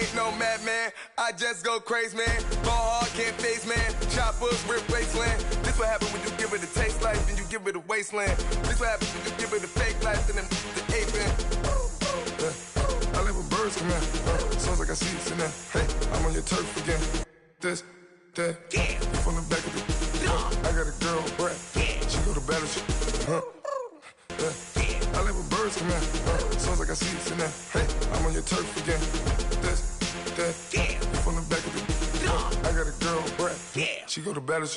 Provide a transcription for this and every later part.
ain't no madman, I just go crazy, man. Ball hard, can't face, man. Choppers, rip wasteland. This what happen when you give it a taste life, then you give it a wasteland. This what happen when you give it a fake life, then them the aping. I live with birds come in. Sounds like I see it in there. Hey, I'm on your turf again. This, that, yeah. You from the back of the. I got a girl, Brad. Yeah. She go to battle. I live with birds come in. Sounds like I see it in there. Hey, I'm on your turf again. This, that, yeah. You from the back of the. I got a girl, Brad. Yeah. She go to battle.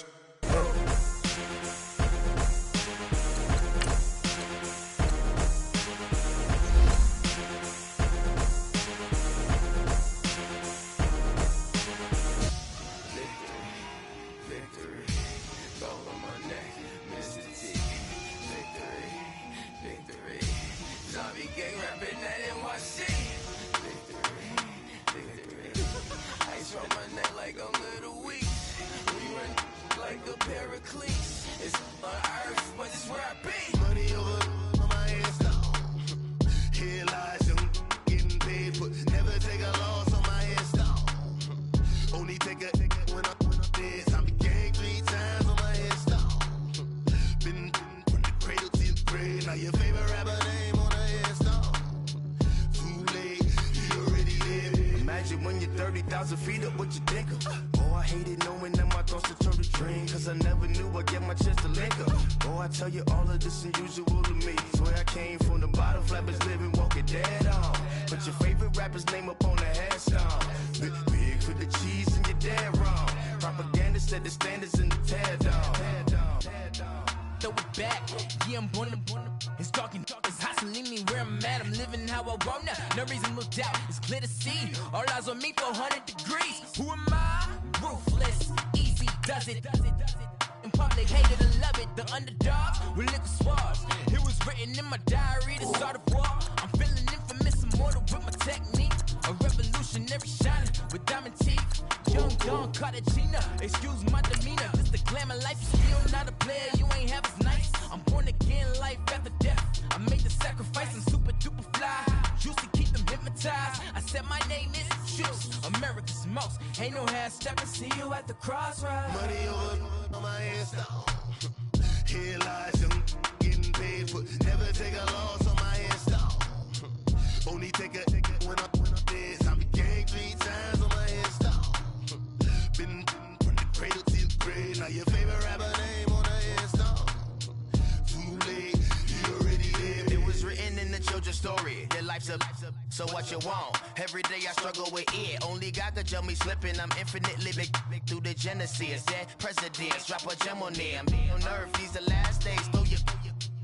Genesis, that presidents drop a gem on them. On earth, these the last days. Throw your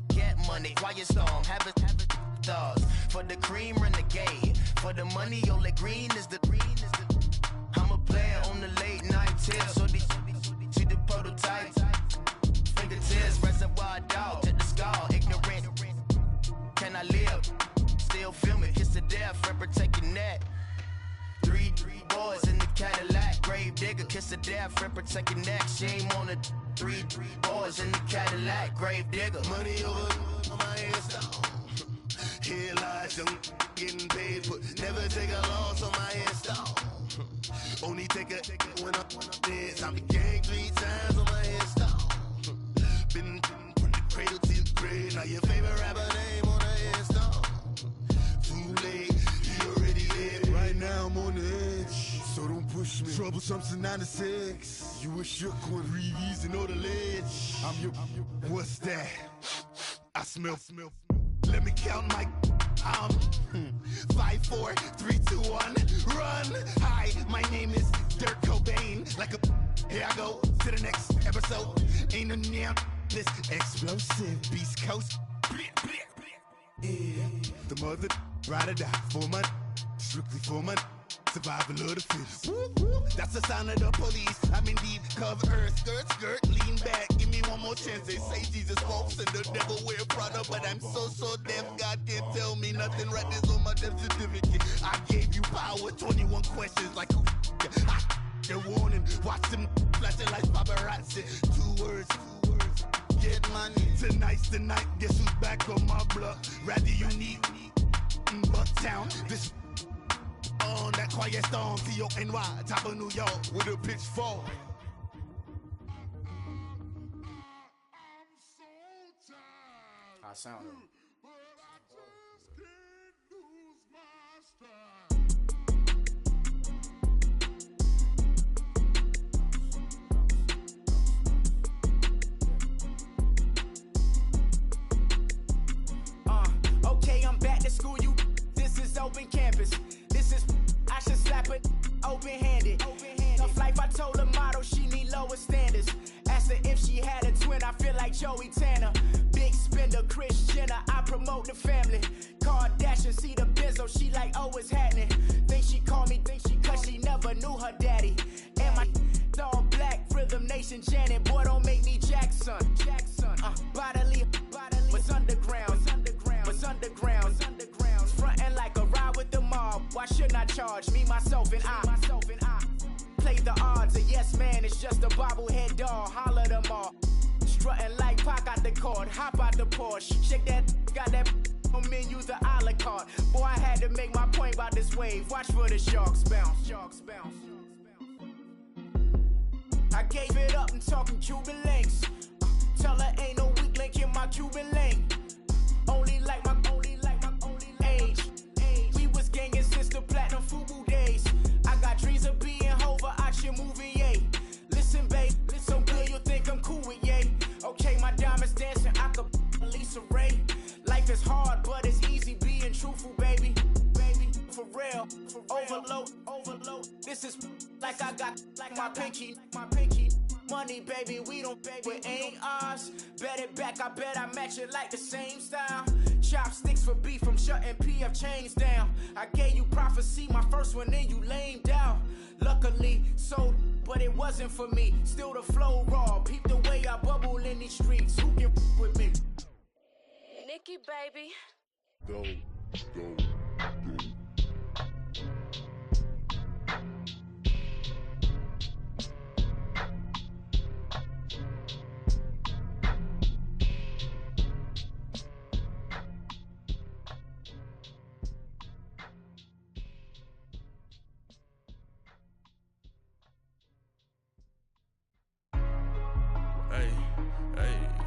get money, quiet storm, have a thoughts. For the cream, renegade. For the money, Ole Green is the. I'm a player on the late night tip. So see the prototype. Fingertips, reservoir dog to the skull. Ignorant. Can I live? Still film it. Kiss the death, friend, protect your neck. Three boys in the Cadillac, grave digger, kiss the death, friend, protect your neck. Shame on the three boys in the Cadillac, grave digger. Money over on my headstone. Here lies young, getting paid for. Never take a loss on my headstone. Only take a when I'm dead. I'm gang 3 times on my headstone. Been from the cradle to the grave. Now your favorite rapper name on the headstone. Too late, you already lived. Right now I'm on the edge, so don't push me. Troublesome to 96. You a shook one, breathe and know the ledge. I'm your, what's that? I smell. Let me count my. 5, 4, 3, 2, 1, run. Hi, my name is Dirk Cobain. Like a. Here I go to the next episode. Ain't no damn this explosive Beast Coast. Yeah. The mother ride or die for my. Strictly for my. Survival of the fittest. That's the sign of the police. I'm indeed cover earth, skirt, lean back. Give me one more chance. They say Jesus walks and the devil wear Prada, but I'm so deaf. God can't tell me nothing. Right this on my death certificate. I gave you power. 21 questions like who? They're warning. Watch them flashing like paparazzi. 2 words. Get money. Tonight's the night. Guess who's back on my block? Rather unique. Bucktown. This. on that quiet storm, T-O-N-Y, top of New York, with a pitchfork. I sound it. Okay, I'm back to school, you. This is open campus. This is, I should slap it open-handed. Tough life, I told her model she need lower standards. Asked her if she had a twin, I feel like Joey Tanner. Big spender, Kris Jenner, I promote the family. Kardashian, see the Benzo, she like, oh, it's happening. Think she called me, cause she never knew her daddy. And my all black, Rhythm Nation, Janet, boy, don't make me Jackson. Bodily, was underground. Frontin' like a ride with the mob. Why shouldn't I charge me, myself, and I? Play the odds, a yes man, it's just a bobblehead doll. Holler them all. Strutting like Pac out the court, hop out the Porsche. Shake that, got that on menu, the a la carte. Boy, I had to make my point about this wave. Watch for the sharks bounce. I gave it up and talking Cuban links. Tell her ain't no weak link in my Cuban link. Only like my age. We was gangin' since the platinum FUBU days. I got dreams of being Hova out your movie, yay. Listen, babe, so good you think I'm cool with yay. Okay, my diamonds dancing, I could Lisa Ray. Life is hard, but it's easy being truthful, baby. For real, overload. This is like I got like my pinky. Money, baby, we don't pay, it ain't ours. Bet it back, I bet I match it like the same style. Chopsticks for beef, I'm shutting PF chains down. I gave you prophecy, my first one, then you lamed down. Luckily, sold, but it wasn't for me. Still the flow raw, peep the way I bubble in these streets. Who can with me? Nikki, baby. Go.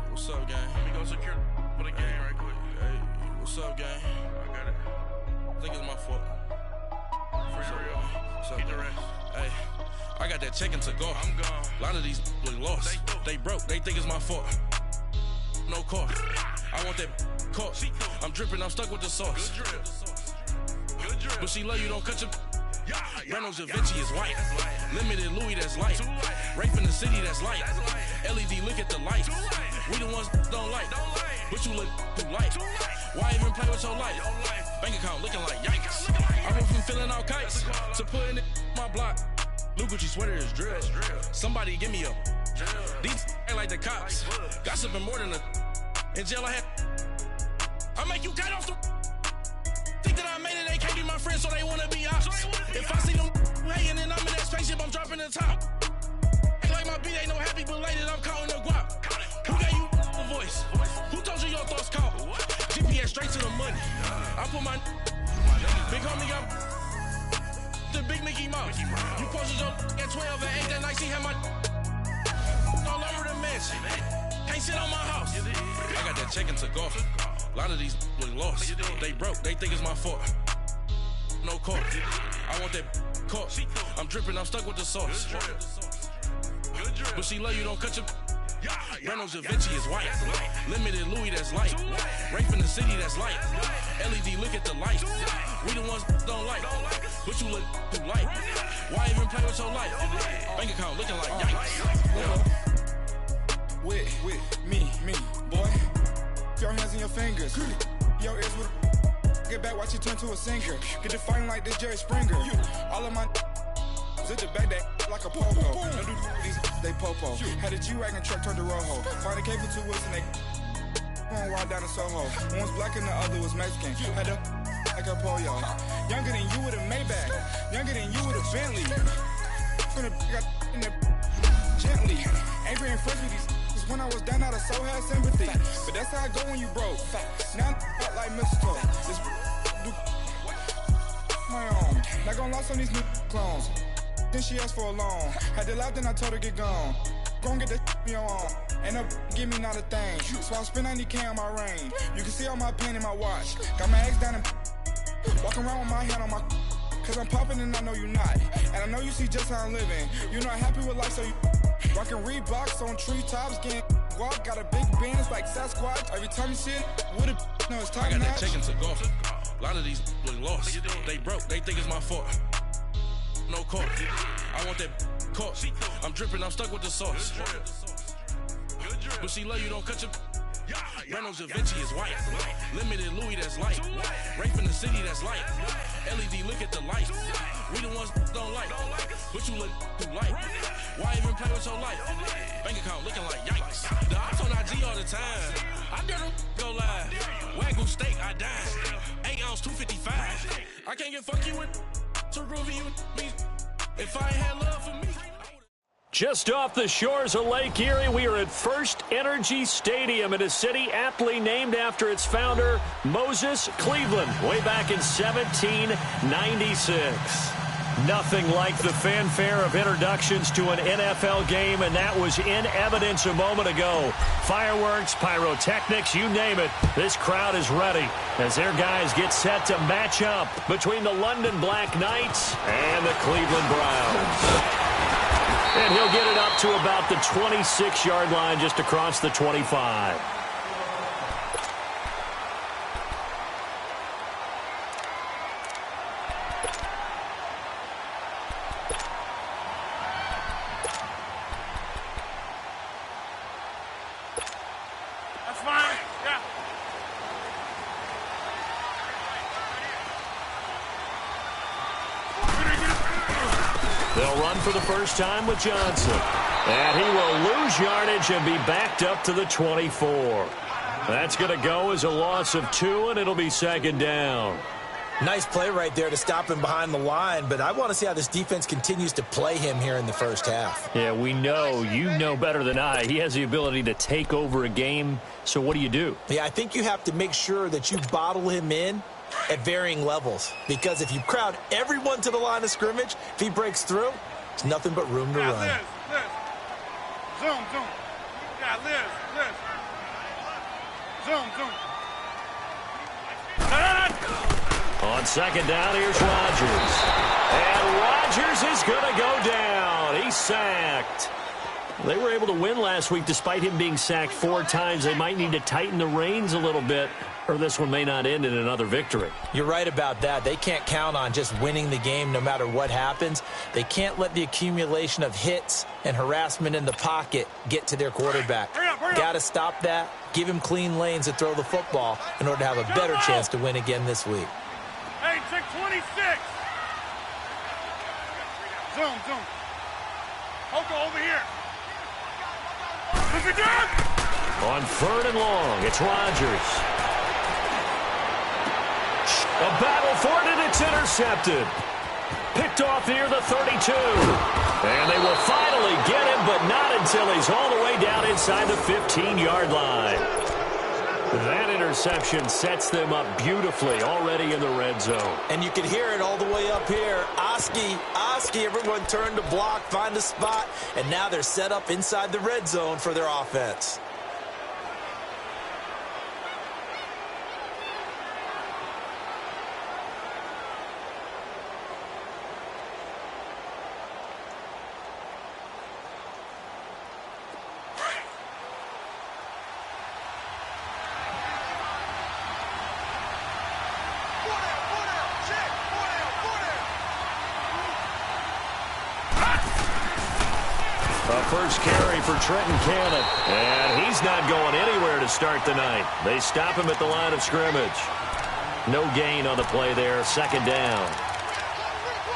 What's up, gang? Let me go secure for the game right quick. Hey, what's up, gang? I got it. I think it's my fault. For real. What's up, get the rest. Hey, I got that chicken to go. I'm gone. A lot of these look lost. They broke. They think it's my fault. No car. I want that caught. I'm dripping. I'm stuck with the sauce. Good drip. But she love you. Don't cut your. Reynolds Da Vinci is white. Limited Louis, that's light. Rape in the city, that's light. LED, look at the light. We the ones don't like. But you look too light. Why even play with your life? Bank account looking like yikes. I went from filling out kites to putting it my block. New Gucci sweater is drill. Somebody give me a. These ain't like the cops. Gossiping more than a. In jail I had. I make you cut off the. Think that I made it, they can't be my friends, so they wanna be ops. If I see them hating and I'm in that spaceship, I'm dropping the top. Ain't like my beat, ain't no happy belated, I'm counting the guap. Who gave you a voice? Who told you your thoughts count? GPS straight to the money. I put my big homie got the big Mickey Mouse. You posted your at 12 and 8 that night, she had my all over the mansion. Can't sit on my house. I got that chicken to go. A lot of these look lost. They broke, they think it's my fault. No car. I want that caught. I'm dripping, I'm stuck with the sauce. But she love you, don't cut your. Reynolds Da Vinci is white. Limited Louis, that's light. Rape in the city, that's light. LED, look at the light. We the ones don't like. But you look too light. Why even play with your life? Bank account looking like yikes. With me, boy. Your hands and your fingers. Your ears with a. Get back, watch you turn to a singer. Get to fighting like this Jerry Springer. All of my. Zip the back that like a popo. Don't do these, they popo. Had a G-Wagon truck turned to Rojo. Find a cave for 2 wheels and they. Going wild down in Soho. One was black and the other was Mexican. Had a. Like a pollo. Younger than you with a Maybach. Younger than you with a Bentley. From the. Got in the. Gently. Ain't being friends with these. When I was down, I so had sympathy. But that's how I go when you broke. Now I'm out like mistletoe. my own. Not gonna lost on these new clones. Then she asked for a loan. Had to laugh, then I told her get gone. Gon' get that me on. Ain't no give me not a thing. So I spend 90K on my ring. You can see all my pain in my watch. Got my ex down and walking around with my hand on my. Cause I'm popping and I know you not. And I know you see just how I'm living. You're not happy with life, so you rockin' Reeboks on treetops, getting guap. Got a big band, it's like Sasquatch. Every time you see it, with it, no, it's time. I got that check into golf. A lot of these look lost. They broke, they think it's my fault. No court. I want that court. I'm dripping, I'm stuck with the sauce. But she love you, don't cut your. Breno Javinci is white. Limited Louis, that's light. Rape in the city, that's light. LED, look at the light. We the ones don't like. But you look too light. Why even play with your life? Bank account looking like yikes. The ops on IG all the time. I dare them go live. Wagyu steak, I dine. 8 ounce, 255. I can't get fuck you with to groovy you me. If I ain't had love for me. Just off the shores of Lake Erie, we are at First Energy Stadium in a city aptly named after its founder, Moses Cleveland, way back in 1796. Nothing like the fanfare of introductions to an NFL game, and that was in evidence a moment ago. Fireworks, pyrotechnics, you name it. This crowd is ready as their guys get set to match up between the London Black Knights and the Cleveland Browns. And he'll get it up to about the 26-yard line just across the 25. That's fine. Yeah. They'll run for the first time with Johnson. And he will lose yardage and be backed up to the 24. That's going to go as a loss of 2, and it'll be second down. Nice play right there to stop him behind the line, but I want to see how this defense continues to play him here in the first half. Yeah, we know. You know better than I. He has the ability to take over a game, so what do you do? Yeah, I think you have to make sure that you bottle him in at varying levels, because if you crowd everyone to the line of scrimmage, if he breaks through, it's nothing but room to run. Liz. Zoom. Yeah, Liz. Zoom. On second down, here's Rodgers. And Rodgers is going to go down. He's sacked. They were able to win last week despite him being sacked 4 times. They might need to tighten the reins a little bit, or this one may not end in another victory. You're right about that. They can't count on just winning the game no matter what happens. They can't let the accumulation of hits and harassment in the pocket get to their quarterback. Got to stop that, give him clean lanes to throw the football in order to have a better chance to win again this week. Hey, check 26. Zoom. Hoko over here. Look at that. On 3rd and long, it's Rodgers. A battle for it, and it's intercepted. Picked off near the 32. And they will finally get him, but not until he's all the way down inside the 15-yard line. That interception sets them up beautifully already in the red zone. And you can hear it all the way up here. Oski, everyone turned to block, find a spot, and now they're set up inside the red zone for their offense. First carry for Trenton Cannon. And he's not going anywhere to start the night. They stop him at the line of scrimmage. No gain on the play there. Second down.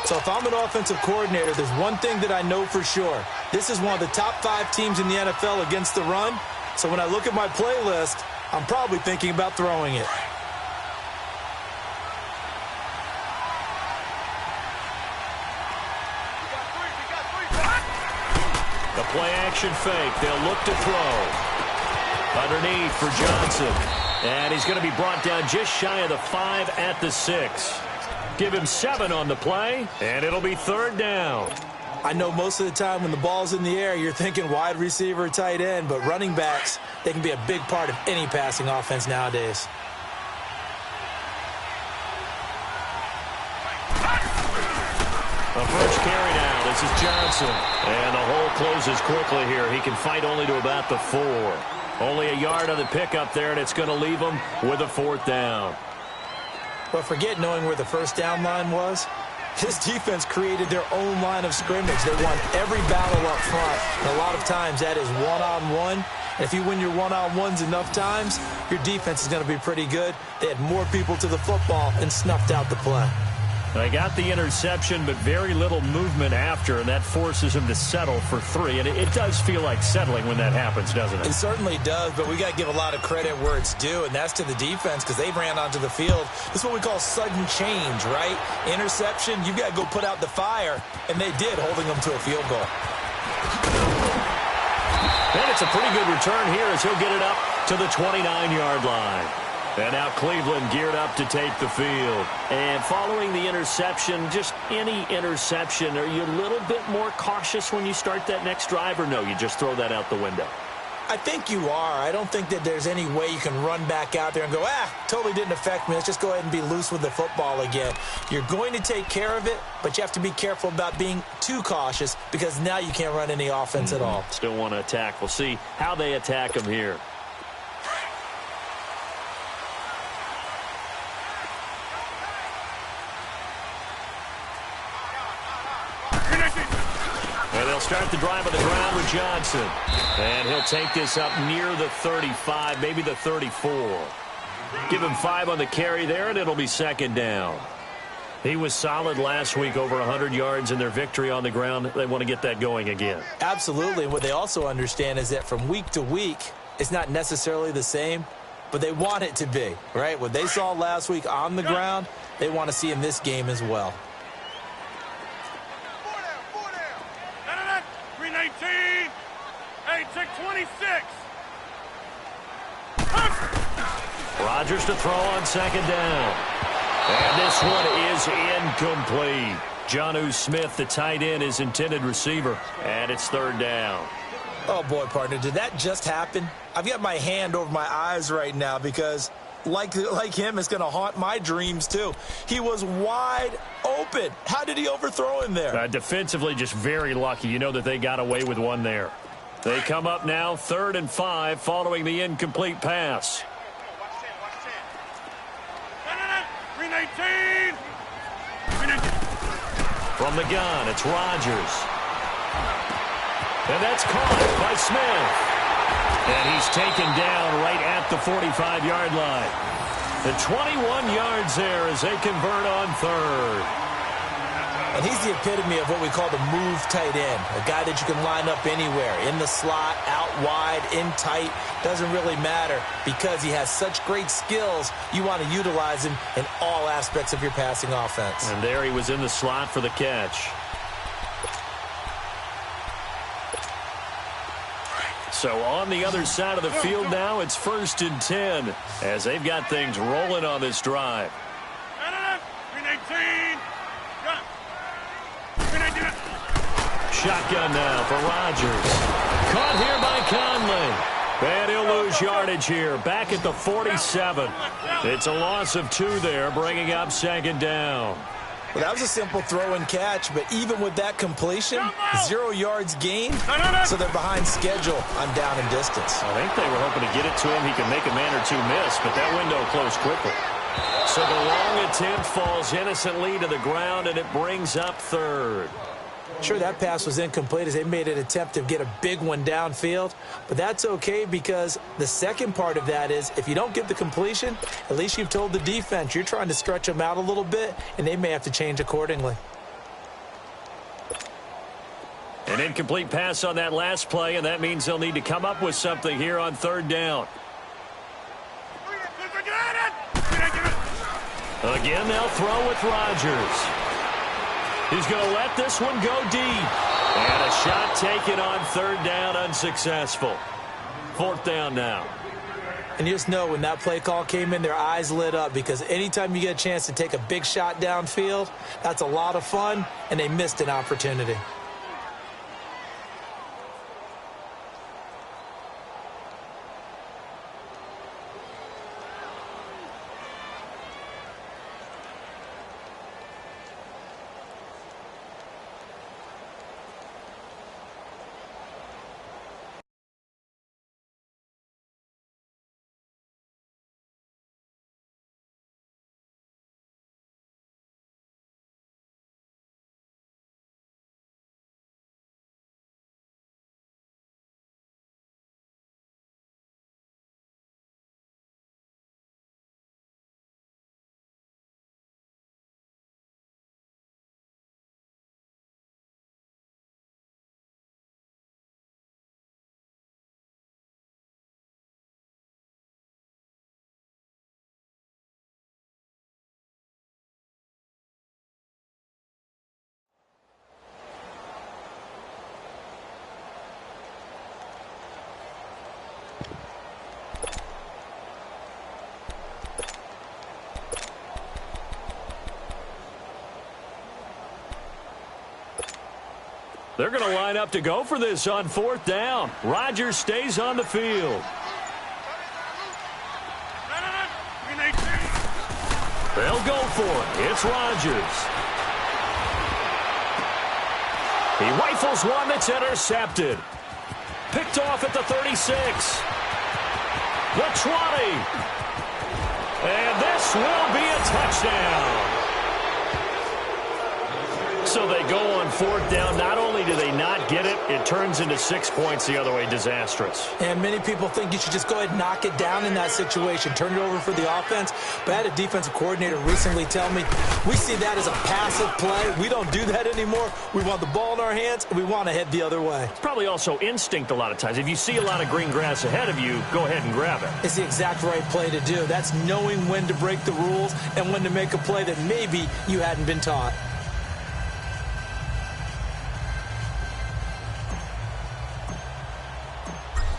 So if I'm an offensive coordinator, there's one thing that I know for sure. This is one of the top 5 teams in the NFL against the run. So when I look at my playlist, I'm probably thinking about throwing it. Play-action fake. They'll look to throw. Underneath for Johnson. And he's going to be brought down just shy of the 5 at the 6. Give him 7 on the play, and it'll be 3rd down. I know most of the time when the ball's in the air, you're thinking wide receiver, tight end, but running backs, they can be a big part of any passing offense nowadays. A first carry now. This is Johnson. And the hole closes quickly here. He can fight only to about the 4. Only a yard on the pickup there, and it's going to leave him with a 4th down. But forget knowing where the first down line was. His defense created their own line of scrimmage. They won every battle up front. And a lot of times that is one-on-one. And if you win your one-on-ones enough times, your defense is going to be pretty good. They had more people to the football and snuffed out the play. They got the interception, but very little movement after, and that forces him to settle for 3. And it does feel like settling when that happens, doesn't it? It certainly does, but we got to give a lot of credit where it's due, and that's to the defense because they ran onto the field. This is what we call sudden change, right? Interception, you've got to go put out the fire, and they did, holding them to a field goal. And it's a pretty good return here as he'll get it up to the 29-yard line. And now Cleveland geared up to take the field. And following the interception, just any interception, are you a little bit more cautious when you start that next drive, or no, you just throw that out the window? I think you are. I don't think that there's any way you can run back out there and go, totally didn't affect me. Let's just go ahead and be loose with the football again. You're going to take care of it, but you have to be careful about being too cautious because now you can't run any offense at all. Still want to attack. We'll see how they attack him here. Start the drive on the ground with Johnson. And he'll take this up near the 35, maybe the 34. Give him 5 on the carry there, and it'll be 2nd down. He was solid last week, over 100 yards in their victory on the ground. They want to get that going again. Absolutely. What they also understand is that from week to week, it's not necessarily the same, but they want it to be, right? What they saw last week on the ground, they want to see in this game as well. 26. Rodgers to throw on 2nd down. And this one is incomplete. Jonnu Smith, the tight end, is intended receiver. And it's 3rd down. Oh, boy, partner, did that just happen? I've got my hand over my eyes right now because, like him, it's going to haunt my dreams, too. He was wide open. How did he overthrow him there? Defensively, just very lucky. You know that they got away with one there. They come up now 3rd and 5 following the incomplete pass. 319. From the gun, it's Rodgers. And that's caught by Smith. And he's taken down right at the 45-yard line. The 21 yards there as they convert on 3rd. And he's the epitome of what we call the move tight end, a guy that you can line up anywhere, in the slot, out wide, in tight, doesn't really matter because he has such great skills. You want to utilize him in all aspects of your passing offense. And there he was in the slot for the catch. So on the other side of the field now, it's 1st and 10 as they've got things rolling on this drive. 319. Shotgun now for Rodgers. Caught here by Conley. And he'll lose yardage here. Back at the 47. It's a loss of 2 there, bringing up 2nd down. Well, that was a simple throw and catch, but even with that completion, 0 yards gained, so they're behind schedule on down and distance. I think they were hoping to get it to him. He can make a man or 2 miss, but that window closed quickly. So the long attempt falls innocently to the ground, and it brings up 3rd. Sure, that pass was incomplete as they made an attempt to get a big one downfield, but that's okay because the second part of that is if you don't get the completion, at least you've told the defense you're trying to stretch them out a little bit, and they may have to change accordingly. An incomplete pass on that last play, and that means they'll need to come up with something here on 3rd down. Again, they'll throw with Rodgers. He's going to let this one go deep. And a shot taken on 3rd down, unsuccessful. 4th down now. And you just know when that play call came in, their eyes lit up, because anytime you get a chance to take a big shot downfield, that's a lot of fun, and they missed an opportunity. They're going to line up to go for this on 4th down. Rodgers stays on the field. They'll go for it. It's Rodgers. He rifles one that's intercepted. Picked off at the 36. The 20. And this will be a touchdown. So they go on 4th down. Not only do they not get it, it turns into 6 points the other way. Disastrous. And many people think you should just go ahead and knock it down in that situation. Turn it over for the offense. But I had a defensive coordinator recently tell me, we see that as a passive play. We don't do that anymore. We want the ball in our hands, and we want to head the other way. It's probably also instinct a lot of times. If you see a lot of green grass ahead of you, go ahead and grab it. It's the exact right play to do. That's knowing when to break the rules and when to make a play that maybe you hadn't been taught.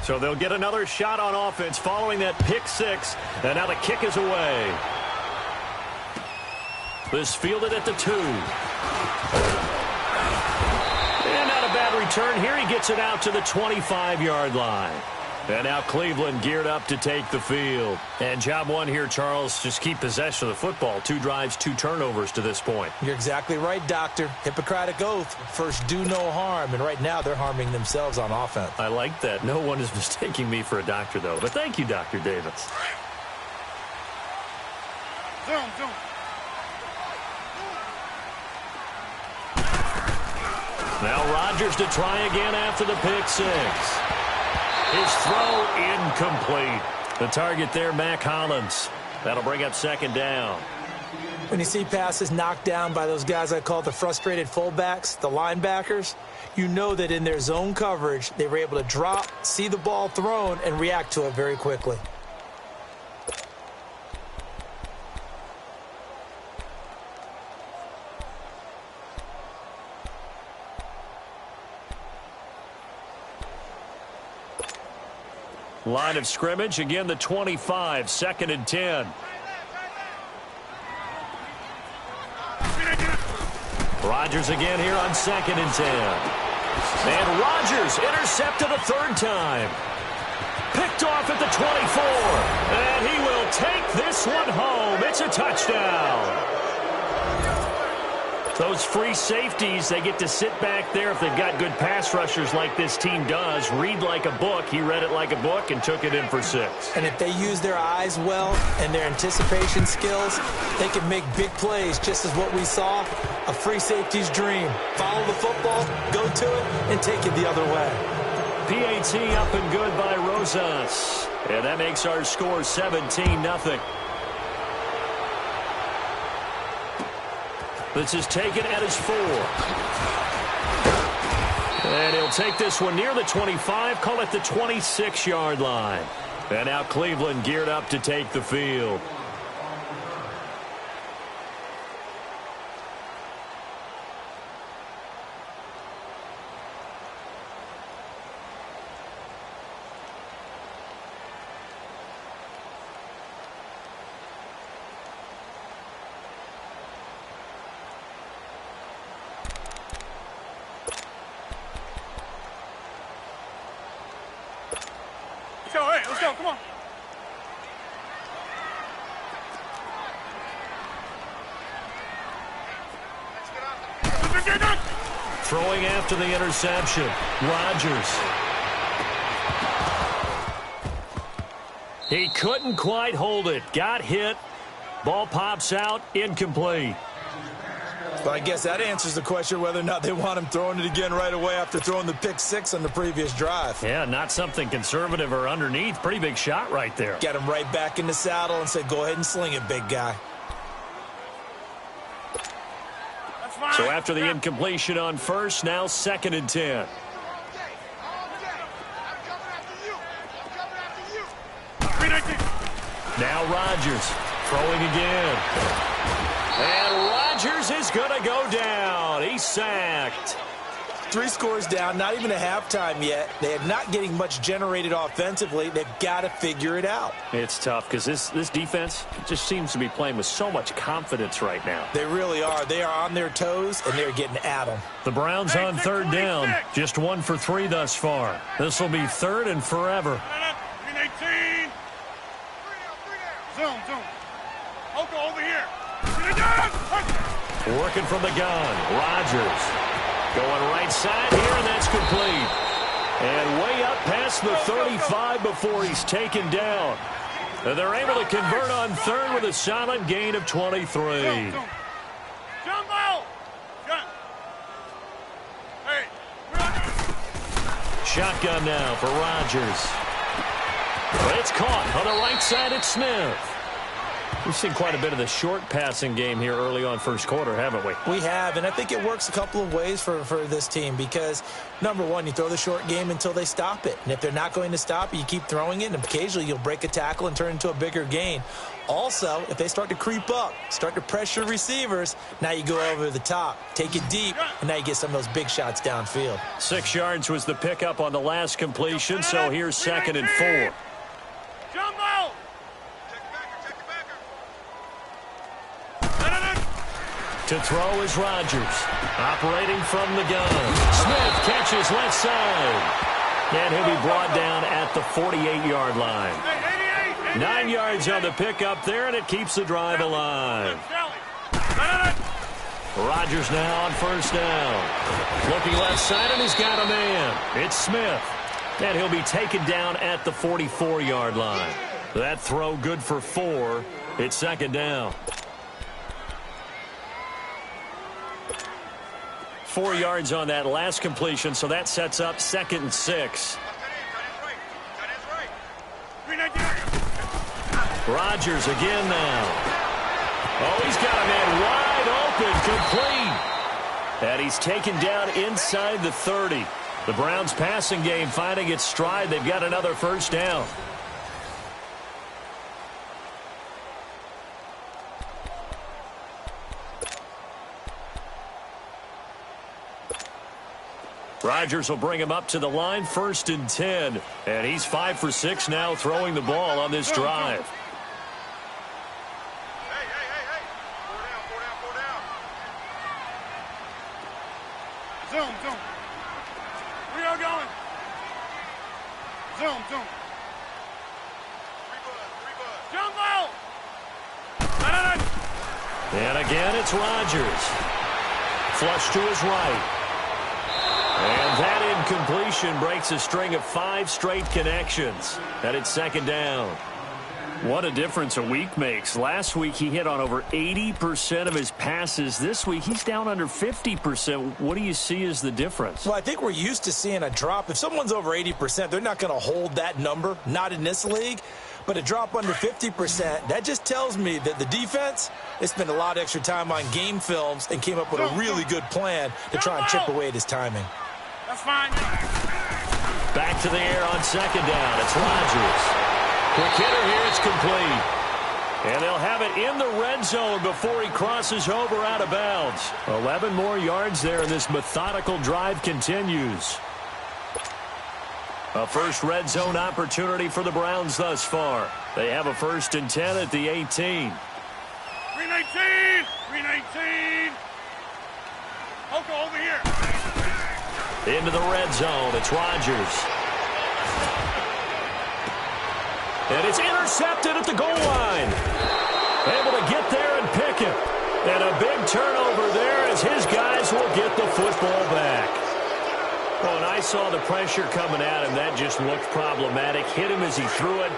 So they'll get another shot on offense following that pick 6. And now the kick is away. This fielded at the 2. And not a bad return here. He gets it out to the 25-yard line. And now Cleveland geared up to take the field. And job one here, Charles, just keep possession of the football. 2 drives, 2 turnovers to this point. You're exactly right, Doctor. Hippocratic oath. First, do no harm. And right now, they're harming themselves on offense. I like that. No one is mistaking me for a doctor, though. But thank you, Dr. Davis. Zoom. Now Rodgers to try again after the pick 6. His throw incomplete. The target there, Mac Hollins. That'll bring up 2nd down. When you see passes knocked down by those guys I call the frustrated fullbacks, the linebackers, you know that in their zone coverage, they were able to drop, see the ball thrown, and react to it very quickly. Line of scrimmage, again the 25, 2nd and 10. Rodgers again here on 2nd and 10. And Rodgers intercepted a 3rd time. Picked off at the 24. And he will take this one home. It's a touchdown. Those free safeties, they get to sit back there if they've got good pass rushers like this team does. Read like a book. He read it like a book and took it in for 6. And if they use their eyes well and their anticipation skills, they can make big plays, just as what we saw, a free safety's dream. Follow the football, go to it, and take it the other way. PAT up and good by Rosas. And that makes our score 17-0. This is taken at his 4. And he'll take this one near the 25, call it the 26-yard line. And now Cleveland geared up to take the field. Come on. Throwing after the interception. Rodgers. He couldn't quite hold it. Got hit. Ball pops out. Incomplete. Well, I guess that answers the question whether or not they want him throwing it again right away after throwing the pick six on the previous drive. Yeah, not something conservative or underneath. Pretty big shot right there. Got him right back in the saddle and said, go ahead and sling it, big guy. So after the incompletion on first, now 2nd and 10. Now Rodgers throwing again. And Rodgers is going to go down. He's sacked. 3 scores down, not even a halftime yet. They are not getting much generated offensively. They've got to figure it out. It's tough because this defense just seems to be playing with so much confidence right now. They really are. They are on their toes, and they're getting at them. The Browns on 3rd down. Just 1 for 3 thus far. This will be 3rd and forever. 18. Zoom. Oko over here. Working from the gun. Rodgers going right side here, and that's complete. And way up past the 35 before he's taken down. And they're able to convert on 3rd with a solid gain of 23. Jumbo! Hey. Shotgun now for Rodgers. But it's caught on the right side at Smith. We've seen quite a bit of the short passing game here early on first quarter, haven't we? We have, and I think it works a couple of ways for this team because, number one, you throw the short game until they stop it. And if they're not going to stop it, you keep throwing it, and occasionally you'll break a tackle and turn it into a bigger gain. Also, if they start to creep up, start to pressure receivers, now you go over the top, take it deep, and now you get some of those big shots downfield. 6 yards was the pickup on the last completion, so here's 2nd and 4. Jumbo! To throw is Rodgers. Operating from the gun. Smith catches left side. And he'll be brought down at the 48-yard line. 9 yards on the pickup there, and it keeps the drive alive. Rodgers now on 1st down. Looking left side, and he's got a man. It's Smith. And he'll be taken down at the 44-yard line. That throw good for 4. It's 2nd down. 4 yards on that last completion, so that sets up 2nd and 6. Rodgers again now. Oh, he's got a man wide open, complete. And he's taken down inside the 30. The Browns passing game finding its stride. They've got another 1st down. Rodgers will bring him up to the line, 1st and 10. And he's 5 for 6 now throwing the ball on this drive. Hey. 4 down. Zoom. Where y'all going? Zoom. Jumbo! And again, it's Rodgers. Flush to his right. And that incompletion breaks a string of 5 straight connections. And it's 2nd down. What a difference a week makes. Last week he hit on over 80% of his passes. This week he's down under 50%. What do you see as the difference? Well, I think we're used to seeing a drop. If someone's over 80%, they're not going to hold that number. Not in this league. But a drop under 50%, that just tells me that the defense, they spent a lot of extra time on game films and came up with a really good plan to try and chip away at his timing. That's fine. Back to the air on 2nd down. It's Rodgers. Quick hitter here. It's complete. And they'll have it in the red zone before he crosses over out of bounds. 11 more yards there, and this methodical drive continues. A first red zone opportunity for the Browns thus far. They have a 1st and 10 at the 18. 319. Oko over here. Into the red zone. It's Rodgers. And it's intercepted at the goal line. Able to get there and pick it. And a big turnover there as his guys will get the football back. Well, and I saw the pressure coming at him. That just looked problematic. Hit him as he threw it,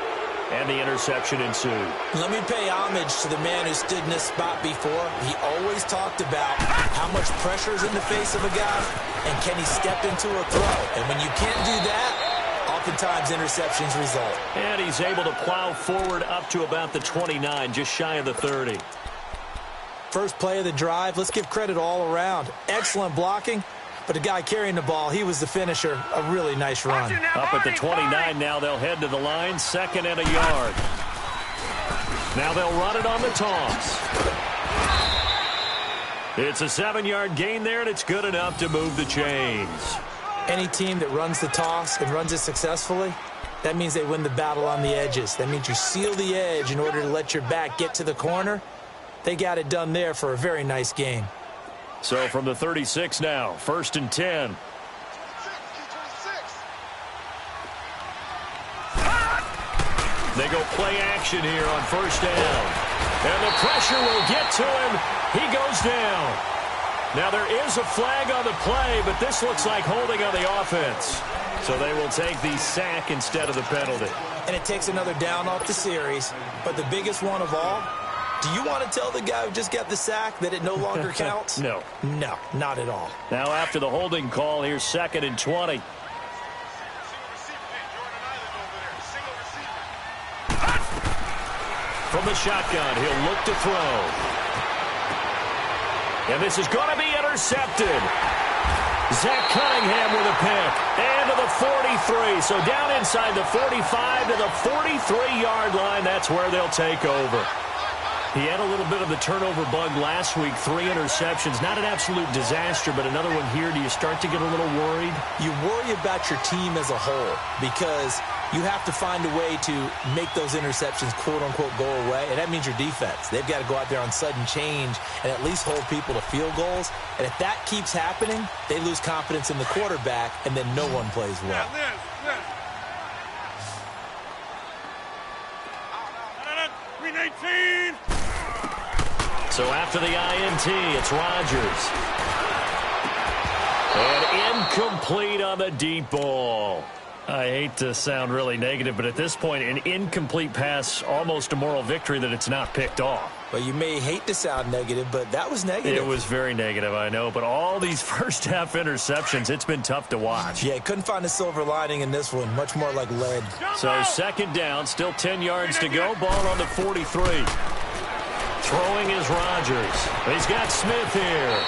and the interception ensued. Let me pay homage to the man who stood in this spot before. He always talked about how much pressure is in the face of a guy, and can he step into a throw. And when you can't do that, oftentimes interceptions result. And he's able to plow forward up to about the 29, just shy of the 30. First play of the drive, let's give credit all around. Excellent blocking, but the guy carrying the ball, he was the finisher. A really nice run. Up at the 29 now, they'll head to the line, 2nd and a yard. Now they'll run it on the toss. It's a 7-yard gain there, and it's good enough to move the chains. Any team that runs the toss and runs it successfully, that means they win the battle on the edges. That means you seal the edge in order to let your back get to the corner. They got it done there for a very nice game. So from the 36 now, 1st and 10. They go play action here on 1st down. And the pressure will get to him. He goes down. Now there is a flag on the play, but this looks like holding on the offense. So they will take the sack instead of the penalty. And it takes another down off the series. But the biggest one of all, do you want to tell the guy who just got the sack that it no longer counts? No. No, not at all. Now after the holding call, here's 2nd and 20. From the shotgun, he'll look to throw. And this is going to be intercepted. Zach Cunningham with a pick. And to the 43. So down inside the 45 to the 43-yard line. That's where they'll take over. He had a little bit of the turnover bug last week, 3 interceptions. Not an absolute disaster, but another one here. Do you start to get a little worried? You worry about your team as a whole because you have to find a way to make those interceptions, quote-unquote, go away, and that means your defense. They've got to go out there on sudden change and at least hold people to field goals. And if that keeps happening, they lose confidence in the quarterback, and then no one plays well. So after the INT, it's Rodgers. And incomplete on the deep ball. I hate to sound really negative, but at this point, an incomplete pass, almost a moral victory that it's not picked off. Well, you may hate to sound negative, but that was negative. It was very negative, I know. But all these first-half interceptions, it's been tough to watch. Yeah, couldn't find a silver lining in this one. Much more like lead. So 2nd down, still 10 yards to go. Ball on the 43. Throwing is Rodgers. He's got Smith here.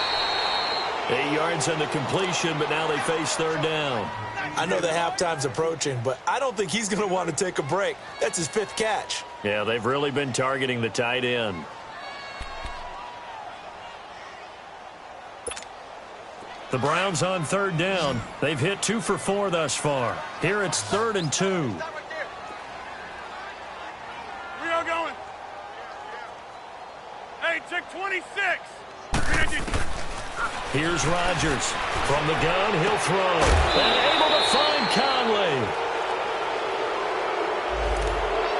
8 yards on the completion, but now they face 3rd down. I know the halftime's approaching, but I don't think he's going to want to take a break. That's his 5th catch. Yeah, they've really been targeting the tight end. The Browns on 3rd down. They've hit 2 for 4 thus far. Here it's 3rd and 2. We are going. Hey, check 26. Here's Rodgers. From the gun, he'll throw. And able to find Conley.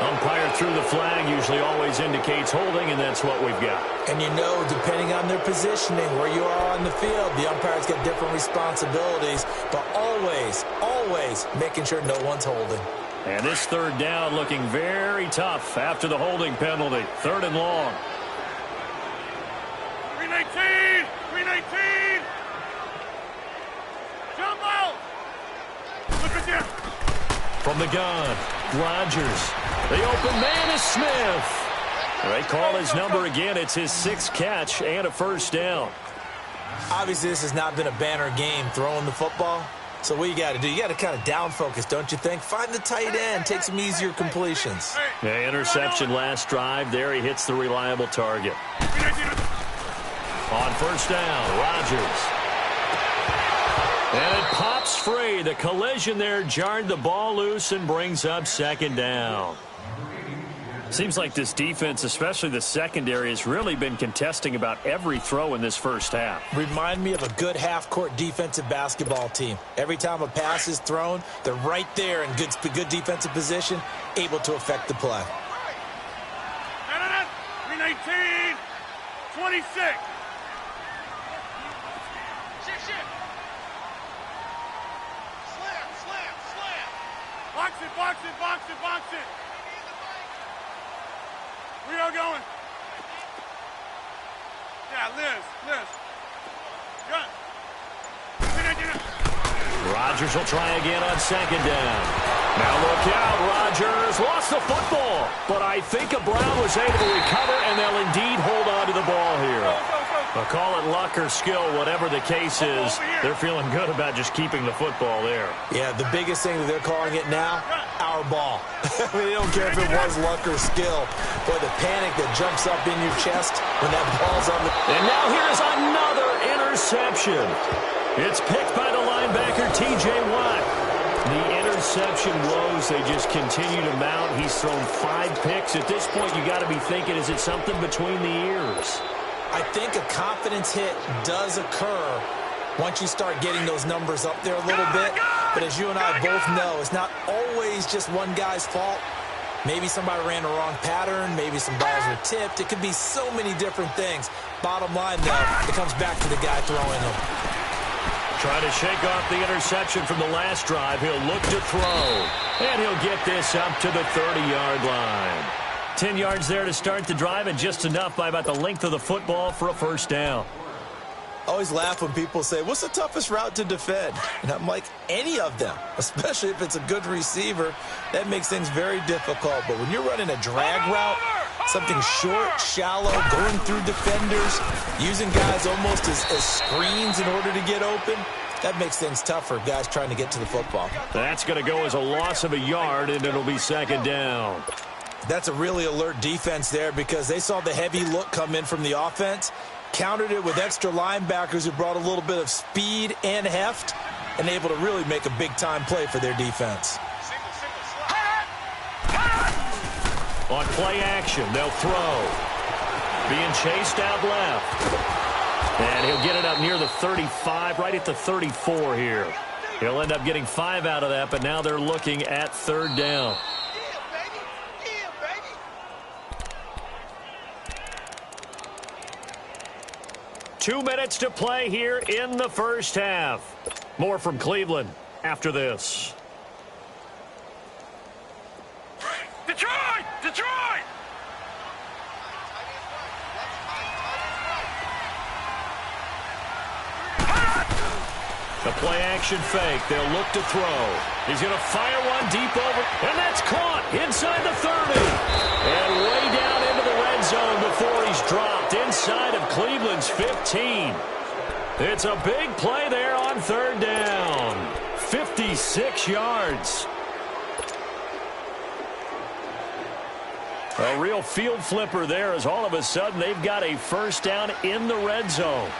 Umpire threw the flag, usually always indicates holding, and that's what we've got. And you know, depending on their positioning, where you are on the field, the umpire's got different responsibilities, but always, always making sure no one's holding. And this 3rd down looking very tough after the holding penalty. 3rd and long. 319! 319! Jump out! Look at you! From the gun, Rodgers. The open man is Smith. They call his number again. It's his 6th catch and a 1st down. Obviously, this has not been a banner game throwing the football. So what you got to do, you got to kind of down focus, don't you think? Find the tight end, take some easier completions. Yeah, interception last drive. There he hits the reliable target. On 1st down, Rodgers. And it pops free. The collision there jarred the ball loose and brings up 2nd down. Seems like this defense, especially the secondary, has really been contesting about every throw in this first half. Remind me of a good half-court defensive basketball team. Every time a pass is thrown, they're right there in good defensive position, able to affect the play. 319, 26. Box it. Rio going. Yeah, Liz. Gun. Rodgers will try again on second down. Now look out, Rodgers lost the football, but I think a Brown was able to recover, and they'll indeed hold on to the ball here. I'll call it luck or skill, whatever the case is. They're feeling good about just keeping the football there. Yeah, the biggest thing that they're calling it now, our ball. I mean, they don't care if it was luck or skill. But the panic that jumps up in your chest when that ball's on the... And now here's another interception. It's picked by the linebacker, T.J. Watt. The interception woes, they just continue to mount. He's thrown 5 picks. At this point, you got to be thinking, is it something between the ears? I think a confidence hit does occur once you start getting those numbers up there a little bit. But as you and I both know, it's not always just one guy's fault. Maybe somebody ran the wrong pattern. Maybe some balls were tipped. It could be so many different things. Bottom line, though, it comes back to the guy throwing them. Trying to shake off the interception from the last drive. He'll look to throw. And he'll get this up to the 30-yard line. 10 yards there to start the drive, and just enough by about the length of the football for a first down. I always laugh when people say, what's the toughest route to defend? And I'm like, any of them, especially if it's a good receiver. That makes things very difficult. But when you're running a drag route, something short, shallow, going through defenders, using guys almost as screens in order to get open, that makes things tough for guys trying to get to the football. That's going to go as a loss of a yard, and it'll be second down. That's a really alert defense there because they saw the heavy look come in from the offense, countered it with extra linebackers who brought a little bit of speed and heft, and able to really make a big-time play for their defense. On play action, they'll throw. Being chased out left. And he'll get it up near the 35, right at the 34 here. He'll end up getting 5 out of that, but now they're looking at third down. 2 minutes to play here in the first half. More from Cleveland after this. Detroit! The play action fake. They'll look to throw. He's going to fire one deep over. And that's caught inside the 30. And way down into the red zone before he's dropped inside of Cleveland's 15. It's a big play there on third down. 56 yards. A real field flipper there as all of a sudden they've got a first down in the red zone.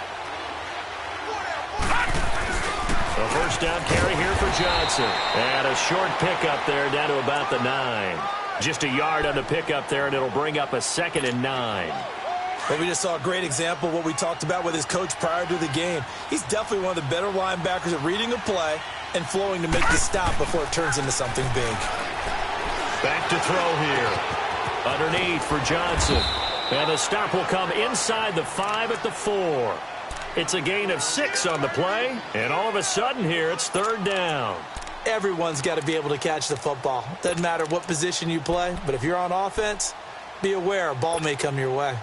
A first down carry here for Johnson. And a short pickup there down to about the 9. Just a yard on the pickup there, and it'll bring up a 2nd and 9. Well, we just saw a great example of what we talked about with his coach prior to the game. He's definitely one of the better linebackers at reading a play and flowing to make the stop before it turns into something big. Back to throw here. Underneath for Johnson. And the stop will come inside the 5 at the 4. It's a gain of 6 on the play, and all of a sudden here it's third down. Everyone's got to be able to catch the football. Doesn't matter what position you play, but if you're on offense, be aware a ball may come your way.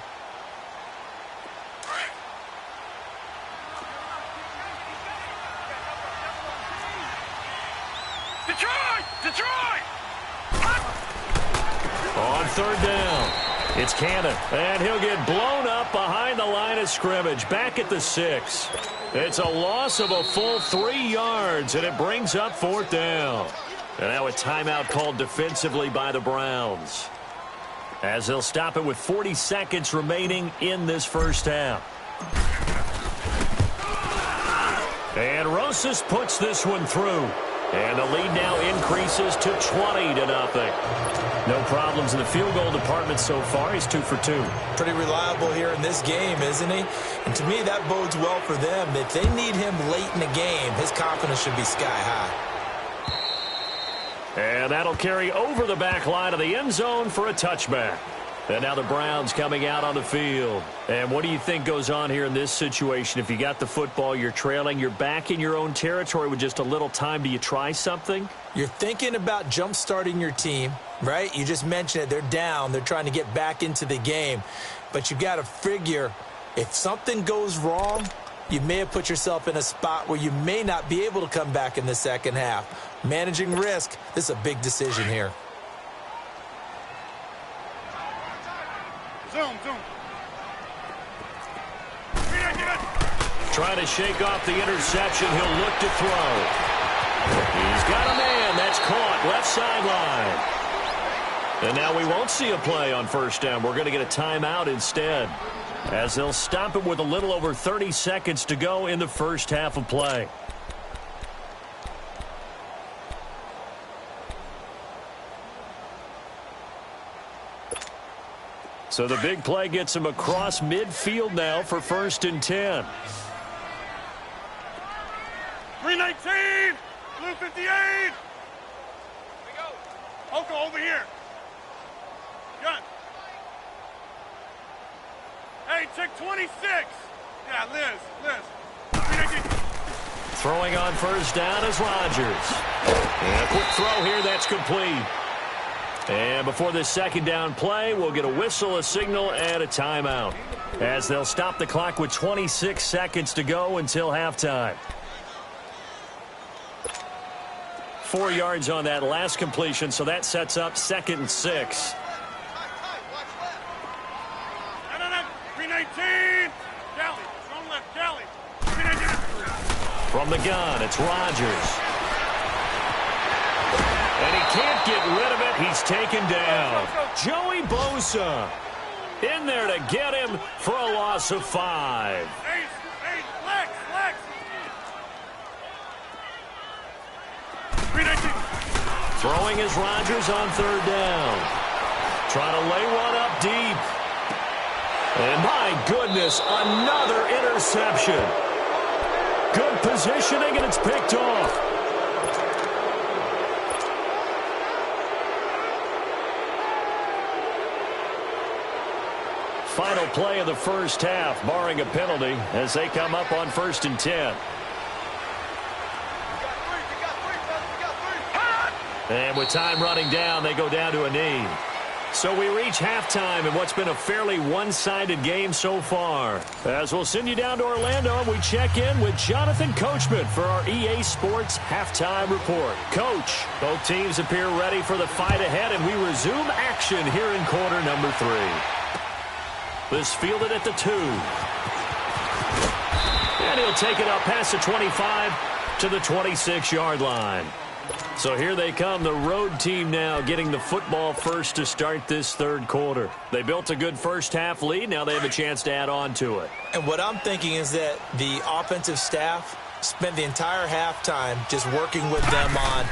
Detroit! On third down, it's Cannon, and he'll get blown up behind the line of scrimmage, back at the 6. It's a loss of a full 3 yards, and it brings up fourth down. And now a timeout called defensively by the Browns, as they'll stop it with 40 seconds remaining in this first half. And Rosas puts this one through. And the lead now increases to 20-0. No problems in the field goal department so far. He's 2 for 2. Pretty reliable here in this game, isn't he? And to me, that bodes well for them. If they need him late in the game, his confidence should be sky high. And that'll carry over the back line of the end zone for a touchback. And now the Browns coming out on the field. And what do you think goes on here in this situation? If you got the football, you're trailing, you're back in your own territory with just a little time. Do you try something? You're thinking about jump-starting your team, right? You just mentioned it. They're down. They're trying to get back into the game. But you've got to figure if something goes wrong, you may have put yourself in a spot where you may not be able to come back in the second half. Managing risk, this is a big decision here. Zoom. Trying to shake off the interception. He'll look to throw. He's got a man. That's caught. Left sideline. And now we won't see a play on first down. We're going to get a timeout instead, as they'll stop it with a little over 30 seconds to go in the first half of play. So the big play gets him across midfield now for 1st and 10. 319, blue 58. We go. Oko over here. Gun. Hey, check 26. Yeah, Liz. 319. Throwing on first down is Rodgers. And a quick throw here, that's complete. And before this second down play, we'll get a whistle, a signal, and a timeout, as they'll stop the clock with 26 seconds to go until halftime. 4 yards on that last completion, so that sets up 2nd and 6. No. 319. Cali. Strong left, Cali. 319. From the gun, it's Rodgers. And he can't get rid of it. He's taken down. Joey Bosa in there to get him for a loss of 5. Hey, Lex. 319. Throwing is Rodgers on 3rd down. Trying to lay one up deep. And my goodness, another interception. Good positioning, and it's picked off. Final play of the first half, barring a penalty, as they come up on 1st and 10. And with time running down, they go down to a knee. So we reach halftime in what's been a fairly one-sided game so far. As we'll send you down to Orlando, and we check in with Jonathan Coachman for our EA Sports Halftime Report. Coach, both teams appear ready for the fight ahead, and we resume action here in quarter number 3. This fielded at the 2. And he'll take it up past the 25 to the 26-yard line. So here they come, the road team now getting the football first to start this 3rd quarter. They built a good first half lead. Now they have a chance to add on to it. And what I'm thinking is that the offensive staff spent the entire halftime just working with them on,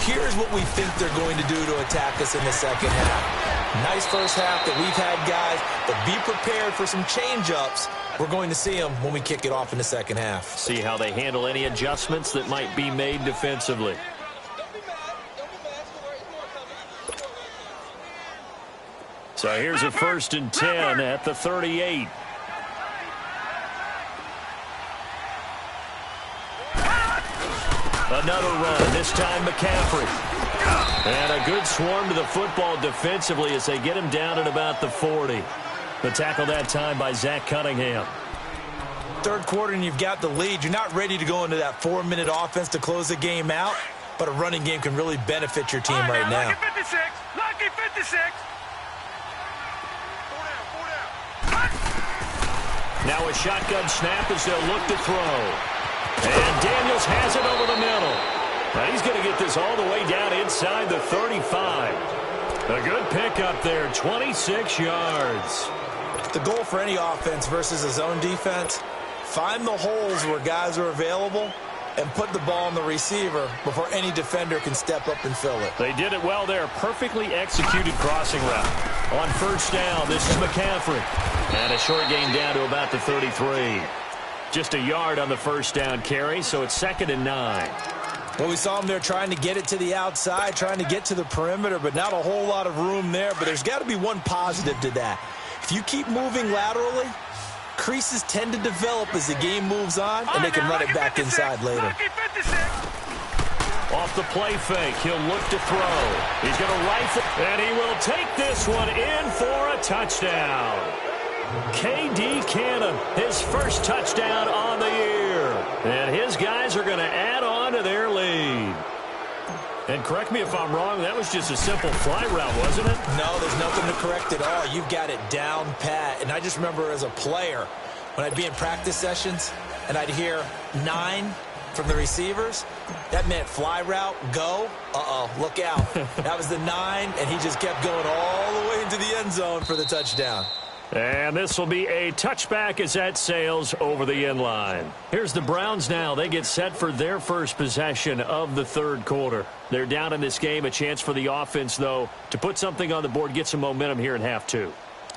here's what we think they're going to do to attack us in the second half. Nice first half that we've had, guys, but be prepared for some change-ups. We're going to see them when we kick it off in the second half. See how they handle any adjustments that might be made defensively. So here's a 1st and 10 at the 38. Another run, this time McCaffrey. And a good swarm to the football defensively as they get him down at about the 40. The tackle that time by Zach Cunningham. 3rd quarter and you've got the lead. You're not ready to go into that 4-minute offense to close the game out, but a running game can really benefit your team right now. Lucky 56. Lucky 56. Now a shotgun snap as they'll look to throw. And Daniels has it over the middle. Now he's going to get this all the way down inside the 35. A good pickup there, 26 yards. The goal for any offense versus a zone defense, find the holes where guys are available and put the ball on the receiver before any defender can step up and fill it. They did it well there. Perfectly executed crossing route. On first down, this is McCaffrey. And a short gain down to about the 33. Just a yard on the first down carry, so it's 2nd and 9. Well, we saw him there trying to get it to the outside, trying to get to the perimeter, but not a whole lot of room there. But there's got to be one positive to that. If you keep moving laterally, creases tend to develop as the game moves on, and they can run it back inside later. Off the play fake, he'll look to throw. He's going to rifle, and he will take this one in for a touchdown. K.D. Cannon, his first touchdown on the year. And his guys are going to add on to their lead. And correct me if I'm wrong, that was just a simple fly route, wasn't it? No, there's nothing to correct at all. You've got it down pat. And I just remember as a player, when I'd be in practice sessions and I'd hear 9 from the receivers, that meant fly route, go, look out. That was the 9, and he just kept going all the way into the end zone for the touchdown. And this will be a touchback as that sails over the end line. Here's the Browns now. They get set for their first possession of the third quarter. They're down in this game. A chance for the offense, though, to put something on the board, get some momentum here in half 2.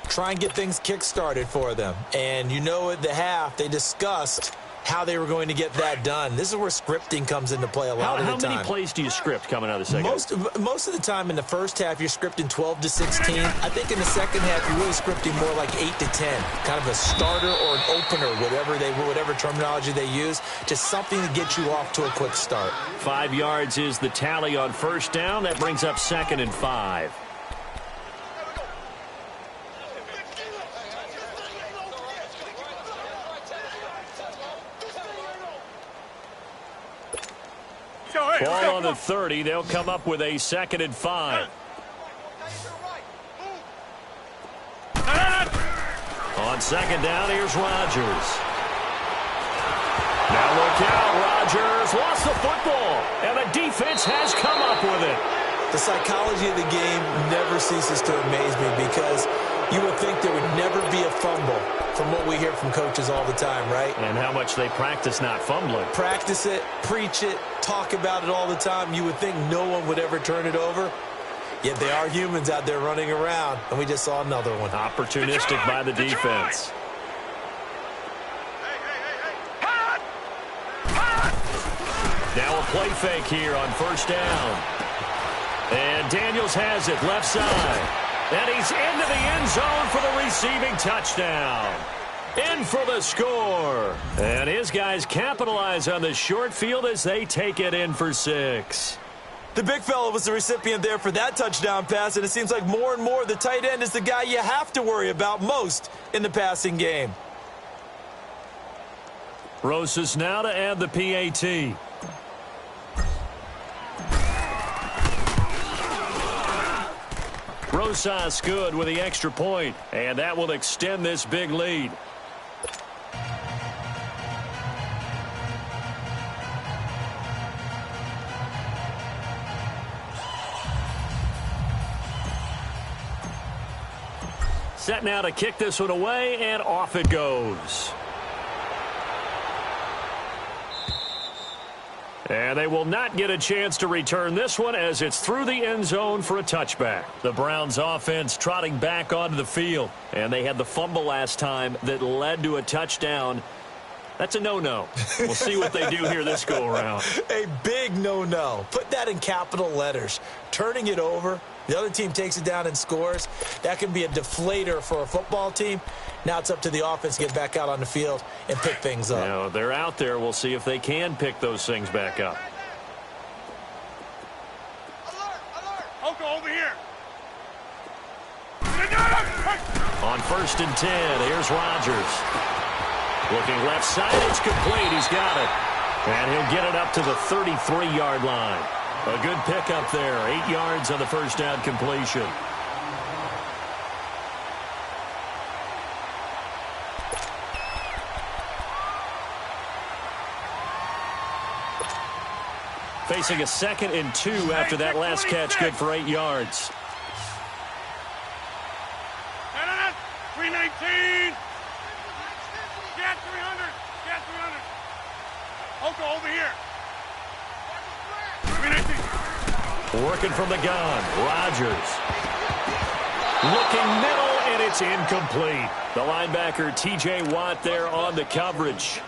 Try and get things kick-started for them. And you know at the half, they discussed how they were going to get that done. This is where scripting comes into play a lot of the time. How many plays do you script coming out of the second? Most of the time in the first half, you're scripting 12 to 16. I think in the second half, you're really scripting more like 8 to 10. Kind of a starter or an opener, whatever terminology they use. Just something to get you off to a quick start. 5 yards is the tally on first down. That brings up 2nd and 5. Ball on the 30. They'll come up with a 2nd and 5. On 2nd down, here's Rodgers. Now look out. Rodgers lost the football, and the defense has come up with it. The psychology of the game never ceases to amaze me because you would think there would never be a fumble from what we hear from coaches all the time, right? And how much they practice not fumbling. Practice it, preach it, talk about it all the time. You would think no one would ever turn it over. Yet they are humans out there running around, and we just saw another one. Opportunistic by the defense. Now a play fake here on first down. And Daniels has it left side. And he's into the end zone for the receiving touchdown. In for the score. And his guys capitalize on the short field as they take it in for 6. The big fella was the recipient there for that touchdown pass, and it seems like more and more the tight end is the guy you have to worry about most in the passing game. Rosas now to add the PAT. Rosas good with the extra point, and that will extend this big lead. Set now to kick this one away, and off it goes. And they will not get a chance to return this one as it's through the end zone for a touchback. The Browns offense trotting back onto the field. And they had the fumble last time that led to a touchdown. That's a no-no. We'll see what they do here this go-around. A big no-no. Put that in capital letters. Turning it over, the other team takes it down and scores. That can be a deflator for a football team. Now it's up to the offense to get back out on the field and pick things up. Now, they're out there. We'll see if they can pick those things back up. Oko, over here. On 1st and 10, here's Rodgers. Looking left side, it's complete. He's got it. And he'll get it up to the 33-yard line. A good pickup there. 8 yards on the first down completion. Facing a 2nd and 2 after that last catch. Good for 8 yards. 319. Get 300. Get 300. Oko, over here. Working from the gun, Rodgers. Looking middle, and it's incomplete. The linebacker, T.J. Watt, there on the coverage.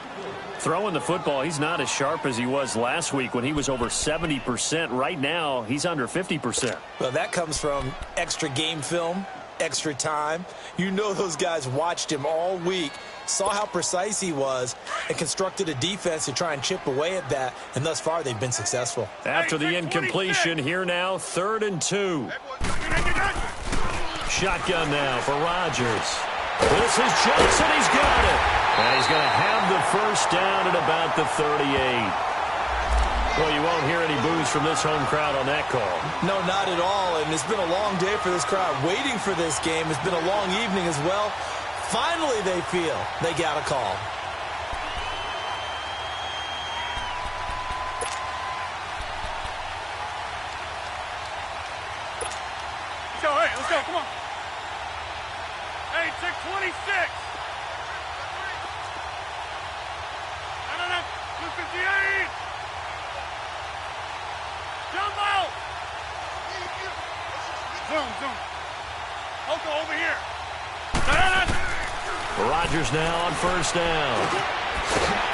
Throwing the football, he's not as sharp as he was last week when he was over 70%. Right now, he's under 50%. Well, that comes from extra game film, extra time. You know those guys watched him all week, saw how precise he was, and constructed a defense to try and chip away at that, and thus far they've been successful. After the incompletion, here now, 3rd and 2. Shotgun now for Rodgers. This is Johnson. He's got it. And he's going to have the first down at about the 38. Well, you won't hear any boos from this home crowd on that call. No, not at all. And it's been a long day for this crowd. Waiting for this game. It's been a long evening as well. Finally, they feel they got a call. Let's go, hey, let's go, come on. Hey, check 26. No, 258. Jump out. Zoom. Oko, over here. Rodgers now on first down.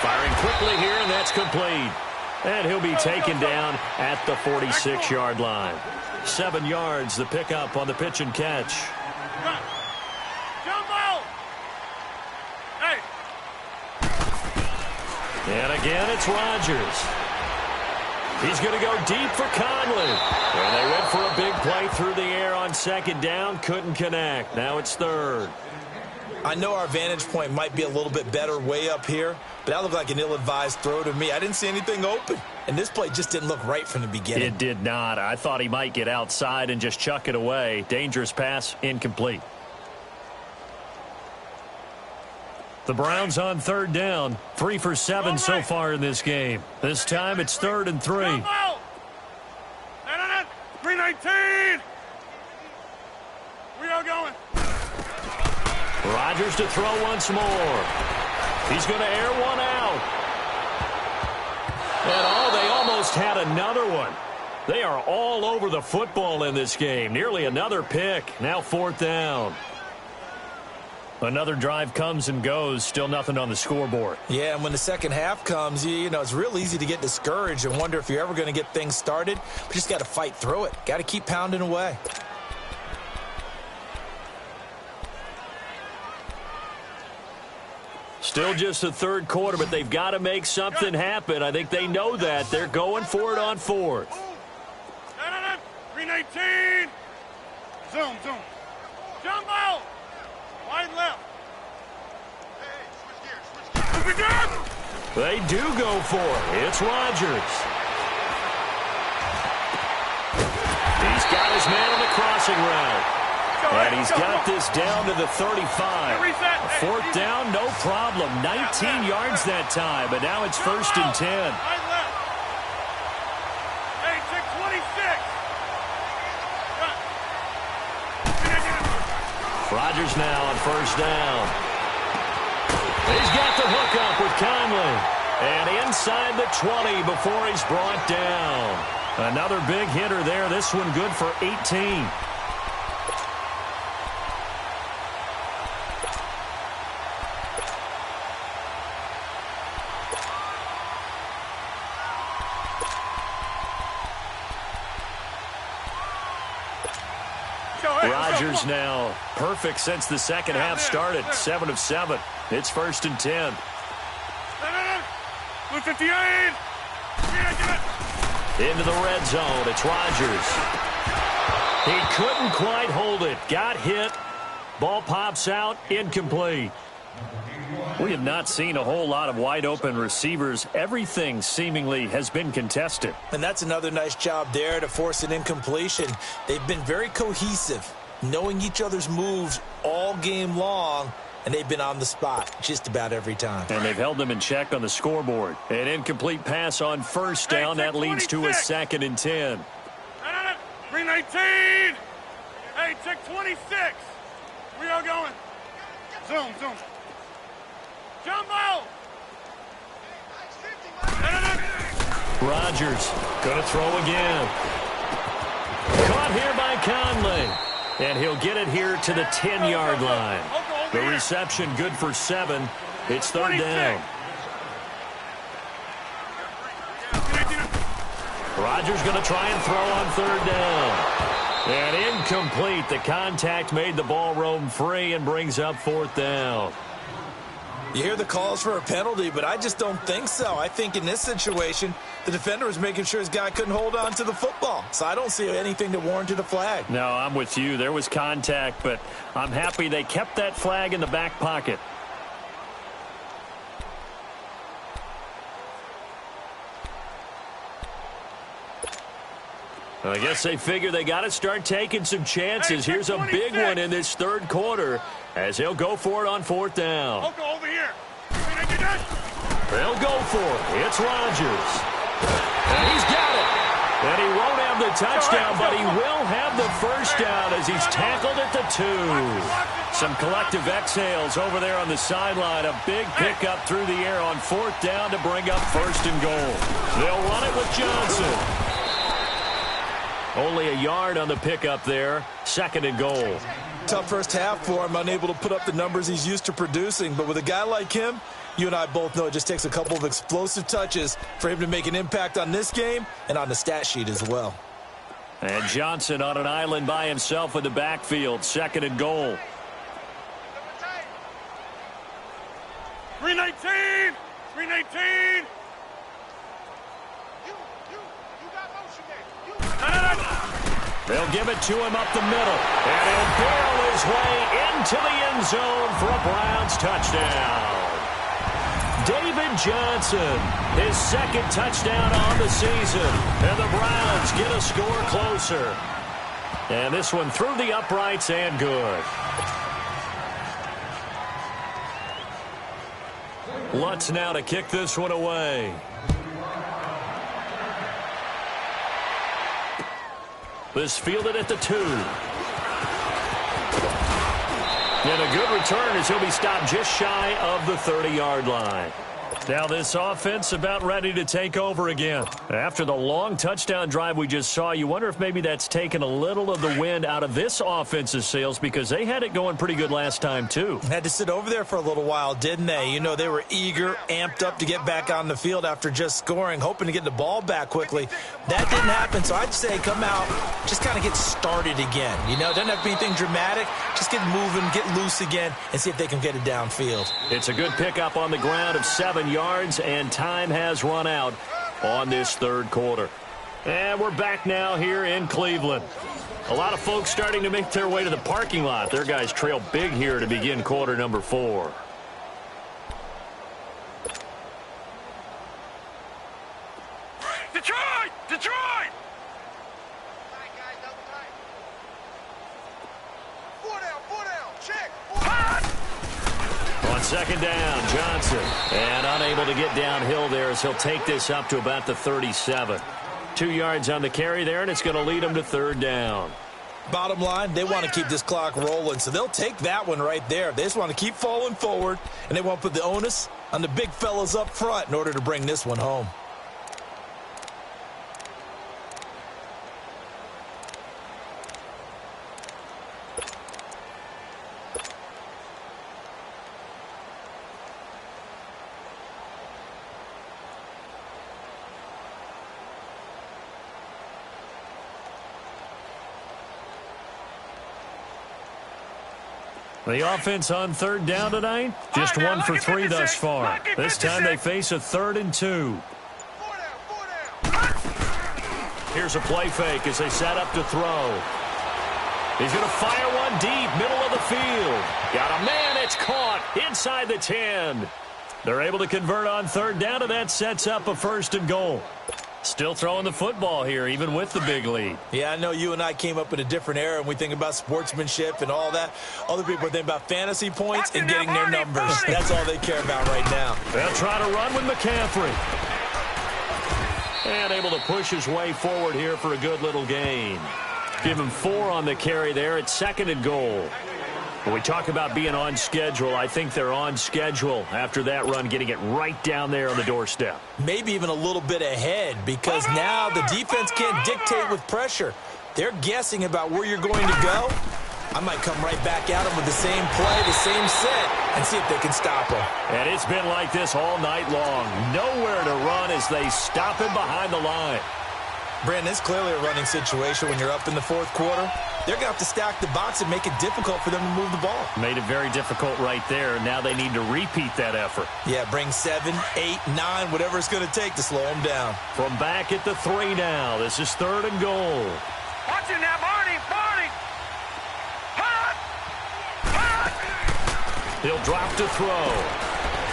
Firing quickly here, and that's complete. And he'll be taken down at the 46-yard line. 7 yards, the pickup on the pitch and catch. Jump out. Hey. And again, it's Rodgers. He's going to go deep for Conley. And they went for a big play through the air on 2nd down. Couldn't connect. Now it's 3rd. I know our vantage point might be a little bit better way up here, but that looked like an ill-advised throw to me. I didn't see anything open, and this play just didn't look right from the beginning. It did not. I thought he might get outside and just chuck it away. Dangerous pass, incomplete. The Browns on 3rd down. 3 for 7 so far in this game. This time it's 3rd and 3. 319. We are going. Rodgers to throw once more. He's going to air one out. And they almost had another one. They are all over the football in this game. Nearly another pick. Now 4th down. Another drive comes and goes. Still nothing on the scoreboard. Yeah, and when the second half comes, you know, it's real easy to get discouraged and wonder if you're ever going to get things started. But you just got to fight through it. Got to keep pounding away. Still just the 3rd quarter, but they've got to make something happen. I think they know that. They're going for it on 4th. 319. Zoom. Jump out. Wide left. Hey, switch gears. They do go for it. It's Rodgers. He's got his man on the crossing route. And he's got this down to the 35. 4th down, no problem. 19 yards that time, but now it's 1st and 10. Hey, check 26. Rodgers now on 1st down. He's got the hook up with Conley. And inside the 20 before he's brought down. Another big hitter there. This one good for 18. Rodgers now perfect since the second half started. 7 of 7. It's 1st and 10. 158. Into the red zone. It's Rodgers. He couldn't quite hold it. Got hit. Ball pops out. Incomplete. We have not seen a whole lot of wide open receivers. Everything seemingly has been contested. And that's another nice job there to force an incompletion. They've been very cohesive, knowing each other's moves all game long, and they've been on the spot just about every time. And they've held them in check on the scoreboard. An incomplete pass on 1st down. That leads to a 2nd and 10. 319. Hey, check 26. We are going. Zoom. Jump out. Rodgers going to throw again. caught here by Conley. And he'll get it here to the 10-yard line. The reception good for 7. It's third down. Rodgers going to try and throw on third down. And incomplete. The contact made the ball roam free and brings up fourth down. You hear the calls for a penalty, but I just don't think so. I think in this situation, the defender was making sure his guy couldn't hold on to the football. So I don't see anything that warranted a flag. No, I'm with you. There was contact, but I'm happy they kept that flag in the back pocket. I guess they figure they got to start taking some chances. Here's a big one in this third quarter as he'll go for it on fourth down. I'll go over here. They'll go for it. It's Rodgers. And he's got it. And he won't have the touchdown, but he will have the first down as he's tackled at the 2. Some collective exhales over there on the sideline. A big pickup through the air on fourth down to bring up first and goal. They'll run it with Johnson. Only a yard on the pickup there. Second and goal. Tough first half for him, unable to put up the numbers he's used to producing. But with a guy like him, you and I both know it just takes a couple of explosive touches for him to make an impact on this game and on the stat sheet as well. And Johnson on an island by himself in the backfield. Second and goal. 319! 319! They'll give it to him up the middle. And he'll barrel his way into the end zone for a Browns touchdown. David Johnson, his second touchdown on the season. And the Browns get a score closer. And this one through the uprights and good. Lutz now to kick this one away. This fielded at the 2. And a good return as he'll be stopped just shy of the 30-yard line. Now this offense about ready to take over again. After the long touchdown drive we just saw, you wonder if maybe that's taken a little of the wind out of this offense's sails because they had it going pretty good last time too. Had to sit over there for a little while, didn't they? You know, they were eager, amped up to get back on the field after just scoring, hoping to get the ball back quickly. That didn't happen, so I'd say come out, just kind of get started again. You know, doesn't have to be anything dramatic. Just get moving, get loose again, and see if they can get it downfield. It's a good pickup on the ground of 7 yards, and time has run out on this third quarter. And we're back now here in Cleveland. A lot of folks starting to make their way to the parking lot. Their guys trail big here to begin quarter number 4. Detroit! Detroit! On second down, Johnson. And unable to get downhill there as he'll take this up to about the 37. 2 yards on the carry there, and it's going to lead him to third down. Bottom line, they want to keep this clock rolling, so they'll take that one right there. They just want to keep falling forward, and they want to put the onus on the big fellas up front in order to bring this one home. The offense on third down tonight, just 1 for 3 thus far. This time they face a 3rd and 2. Here's a play fake as they set up to throw. He's going to fire one deep, middle of the field. Got a man, it's caught inside the 10. They're able to convert on third down, and that sets up a 1st and goal. Still throwing the football here, even with the big lead. Yeah, I know you and I came up in a different era, and we think about sportsmanship and all that. Other people are thinking about fantasy points and getting their numbers. That's all they care about right now. They'll try to run with McCaffrey. And able to push his way forward here for a good little gain. Give him 4 on the carry there at 2nd and goal. When we talk about being on schedule, I think they're on schedule after that run, getting it right down there on the doorstep. Maybe even a little bit ahead because now the defense can't dictate with pressure. they're guessing about where you're going to go, I might come right back at them with the same play, the same set, and see if they can stop them. And it's been like this all night long. Nowhere to run as they stop him behind the line. Brandon, it's clearly a running situation when you're up in the fourth quarter. They're going to have to stack the box and make it difficult for them to move the ball. Made it very difficult right there. Now they need to repeat that effort. Yeah, bring 7, 8, 9, whatever it's going to take to slow them down. From back at the 3 now. This is 3rd and goal. Watch it now, Barney! He'll drop to throw.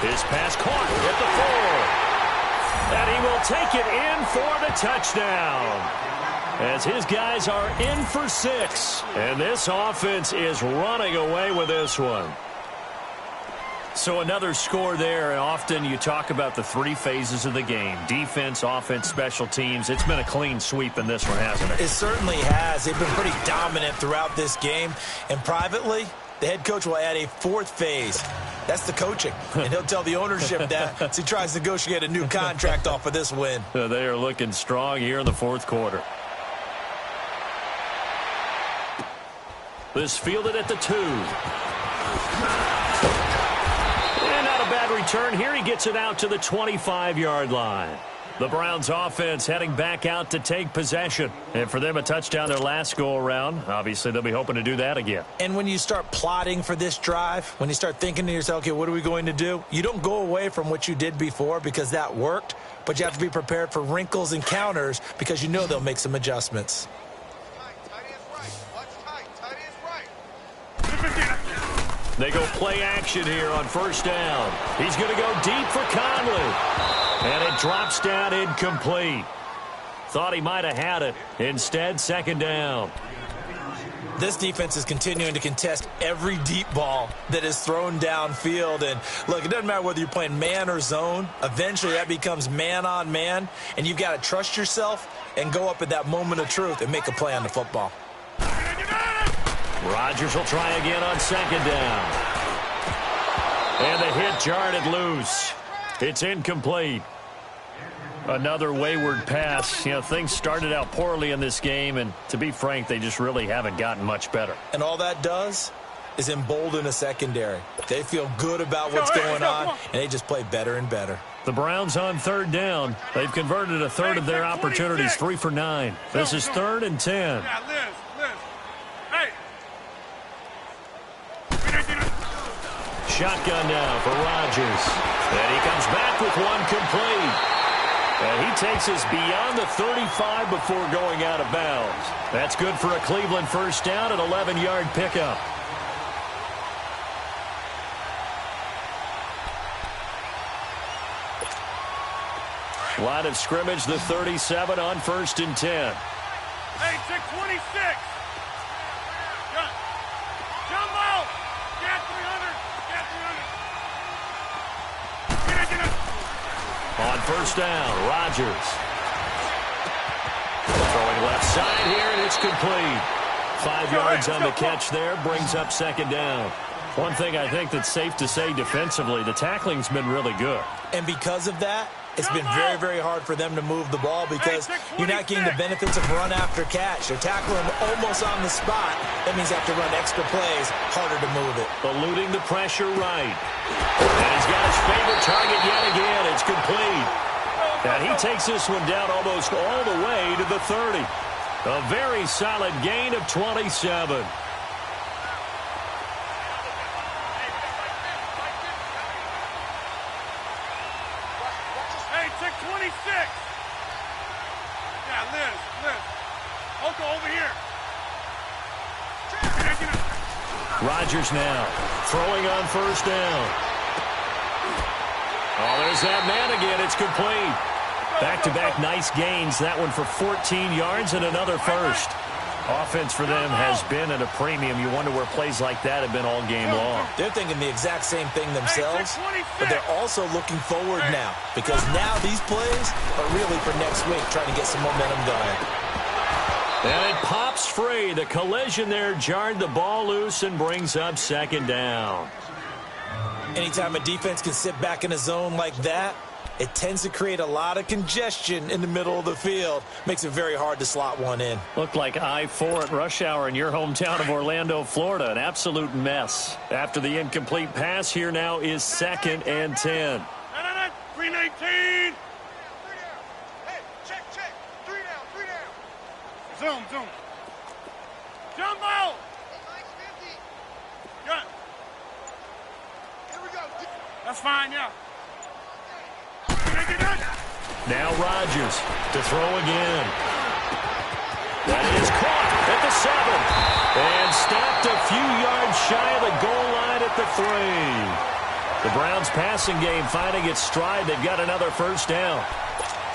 His pass caught at the 4. And he will take it in for the touchdown. As his guys are in for 6. And this offense is running away with this one. So another score there, and often you talk about the 3 phases of the game. Defense, offense, special teams. It's been a clean sweep in this one, hasn't it? It certainly has. They've been pretty dominant throughout this game. And privately, the head coach will add a 4th phase. That's the coaching. And he'll tell the ownership that as he tries to negotiate a new contract off of this win. They are looking strong here in the 4th quarter. This fielded at the 2. And not a bad return here. He gets it out to the 25-yard line. The Browns offense heading back out to take possession. And for them, a touchdown their last go-around. Obviously, they'll be hoping to do that again. And when you start plotting for this drive, when you start thinking to yourself, okay, what are we going to do? You don't go away from what you did before because that worked, but you have to be prepared for wrinkles and counters because you know they'll make some adjustments. They go play action here on 1st down. He's going to go deep for Conley. And it drops down incomplete. Thought he might have had it. Instead, 2nd down. This defense is continuing to contest every deep ball that is thrown downfield. And, look, it doesn't matter whether you're playing man or zone. Eventually, that becomes man on man. And you've got to trust yourself and go up at that moment of truth and make a play on the football. Rodgers will try again on 2nd down. And the hit jarred it loose. It's incomplete. Another wayward pass. You know, things started out poorly in this game, and to be frank, they just really haven't gotten much better. And all that does is embolden a secondary. They feel good about what's going on, and they just play better and better. The Browns on 3rd down. They've converted a third of their opportunities, 3 for 9. This is 3rd and 10. Shotgun now for Rodgers. And he comes back with one complete. And he takes us beyond the 35 before going out of bounds. That's good for a Cleveland 1st down, an 11-yard pickup. Line of scrimmage, the 37 on 1st and 10. Hey, check 26. Jumbo! Get 300. On 1st down, Rodgers. Throwing left side here, and it's complete. 5 yards on the catch there, brings up 2nd down. One thing I think that's safe to say defensively, the tackling's been really good. And because of that, it's been very, very hard for them to move the ball because you're not getting the benefits of run after catch. They're tackling almost on the spot. That means they have to run extra plays, harder to move it. Eluding the pressure right. And he's got his favorite target yet again. It's complete. And he takes this one down almost all the way to the 30. A very solid gain of 27. Rodgers now throwing on 1st down. Oh, there's that man again. It's complete. Back-to-back nice gains. That one for 14 yards and another first. Offense for them has been at a premium. You wonder where plays like that have been all game long. They're thinking the exact same thing themselves, but they're also looking forward now because now these plays are really for next week, trying to get some momentum going. And it pops free. The collision there jarred the ball loose and brings up 2nd down. Anytime a defense can sit back in a zone like that, it tends to create a lot of congestion in the middle of the field. Makes it very hard to slot one in. Looked like I-4 at rush hour in your hometown of Orlando, Florida. An absolute mess. After the incomplete pass, here now is 2nd and 10. 319. Hey, check. 3 down. Zoom. Jumbo. Good. Here we go. That's fine, yeah. Now Rodgers to throw again. That is caught at the 7. And stopped a few yards shy of the goal line at the 3. The Browns passing game finding its stride. They've got another first down.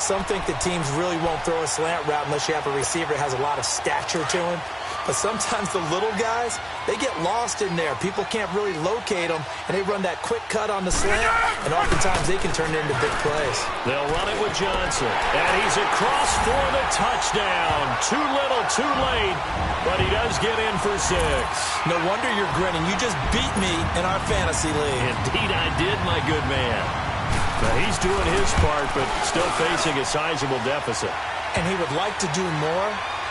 Some think the teams really won't throw a slant route unless you have a receiver that has a lot of stature to him. But sometimes the little guys, they get lost in there. People can't really locate them, and they run that quick cut on the slant, and oftentimes they can turn it into big plays. They'll run it with Johnson, and he's across for the touchdown. Too little, too late, but he does get in for 6. No wonder you're grinning. You just beat me in our fantasy league. Indeed I did, my good man. Now, he's doing his part, but still facing a sizable deficit. And he would like to do more,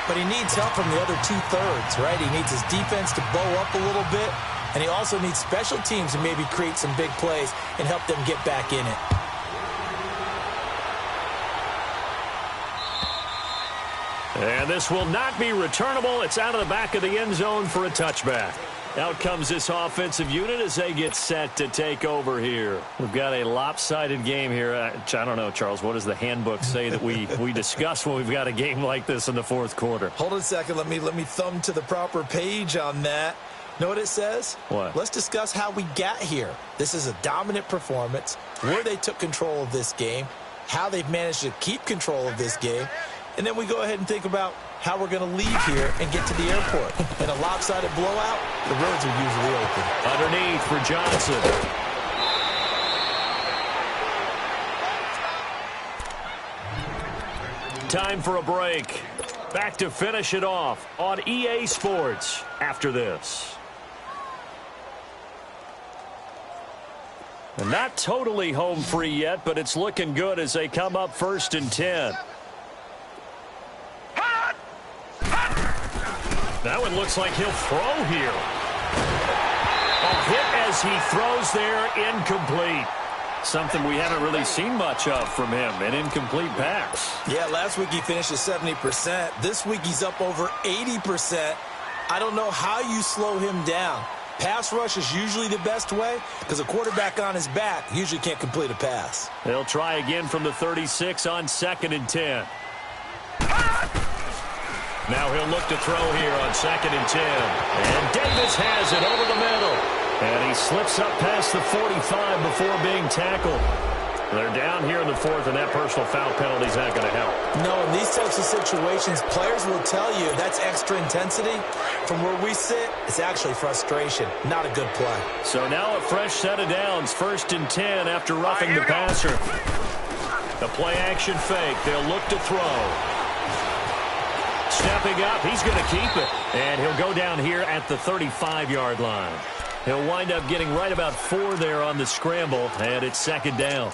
but he needs help from the other 2/3, right? He needs his defense to bow up a little bit, and he also needs special teams to maybe create some big plays and help them get back in it. And this will not be returnable. It's out of the back of the end zone for a touchback. Out comes this offensive unit as they get set to take over here. We've got a lopsided game here. I don't know, Charles, what does the handbook say that we discuss when we've got a game like this in the 4th quarter? Hold on a second. Let me thumb to the proper page on that. Know what it says? What? Let's discuss how we got here. This is a dominant performance, where they took control of this game, how they've managed to keep control of this game, and then we go ahead and think about how we're going to leave here and get to the airport. In a lopsided blowout, the roads are usually open. Underneath for Johnson. Time for a break. Back to finish it off on EA Sports after this. And not totally home free yet, but it's looking good as they come up 1st and 10. That one looks like he'll throw here. A hit as he throws there, incomplete. Something we haven't really seen much of from him, an incomplete pass. Yeah, last week he finished at 70%. This week he's up over 80%. I don't know how you slow him down. Pass rush is usually the best way because a quarterback on his back usually can't complete a pass. They'll try again from the 36 on 2nd and 10. Now he'll look to throw here on 2nd and 10. And Davis has it over the middle. And he slips up past the 45 before being tackled. They're down here in the 4th, and that personal foul penalty is not going to help. No, in these types of situations, players will tell you that's extra intensity. From where we sit, it's actually frustration. Not a good play. So now a fresh set of downs. 1st and 10 after roughing the passer. The play-action fake. They'll look to throw. Stepping up, he's going to keep it. And he'll go down here at the 35-yard line. He'll wind up getting right about 4 there on the scramble, and it's 2nd down.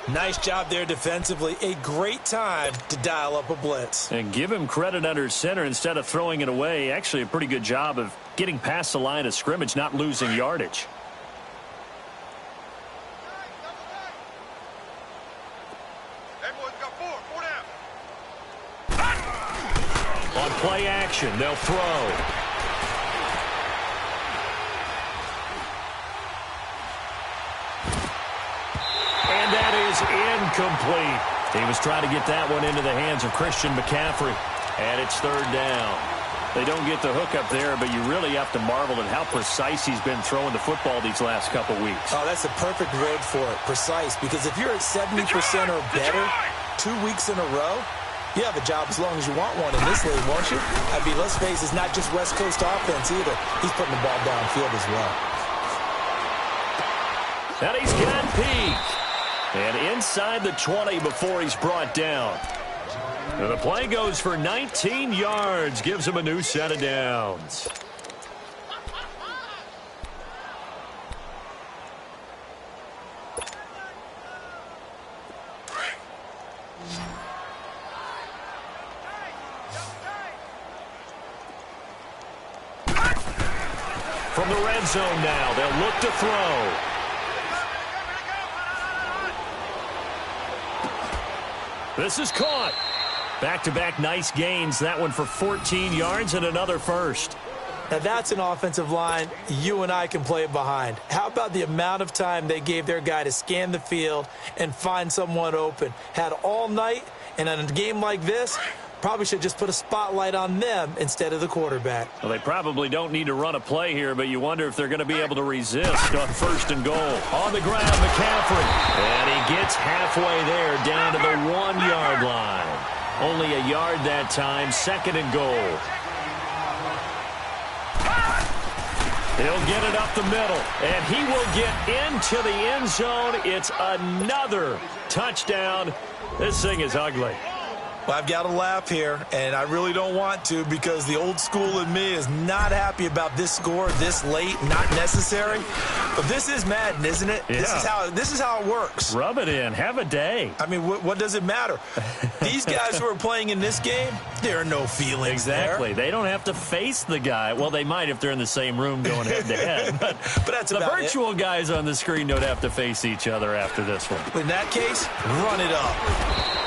Nice job there defensively. A great time to dial up a blitz. And give him credit under center instead of throwing it away. Actually a pretty good job of getting past the line of scrimmage, not losing yardage. On play action, they'll throw. And that is incomplete. He was trying to get that one into the hands of Christian McCaffrey. And it's 3rd down. They don't get the hook up there, but you really have to marvel at how precise he's been throwing the football these last couple weeks. Oh, that's a perfect word for it, precise. Because if you're at 70% or better 2 weeks in a row, you have a job as long as you want one in this league, won't you? I mean, let's face it, it's not just West Coast offense either. He's putting the ball downfield as well. And he's got Peak. And inside the 20 before he's brought down. And the play goes for 19 yards. Gives him a new set of downs. From the red zone now, they'll look to throw. This is caught. Back-to-back nice gains. That one for 14 yards and another first. Now that's an offensive line you and I can play behind. How about the amount of time they gave their guy to scan the field and find someone open? Had all night, and in a game like this, probably should just put a spotlight on them instead of the quarterback. Well, they probably don't need to run a play here, but you wonder if they're going to be able to resist on 1st and goal. On the ground, McCaffrey. And he gets halfway there, down to the 1-yard line. Only a yard that time, 2nd and goal. He'll get it up the middle, and he will get into the end zone. It's another touchdown. This thing is ugly. Well, I've got to laugh here, and I really don't want to because the old school in me is not happy about this score this late, not necessary. But this is Madden, isn't it? Yeah. This is how it works. Rub it in. Have a day. I mean, what does it matter? These guys who are playing in this game, there are no feelings Exactly. there. They don't have to face the guy. Well, they might if they're in the same room going head-to-head. But that's the about virtual it. guys on the screen don't have to face each other after this one. In that case, run it up.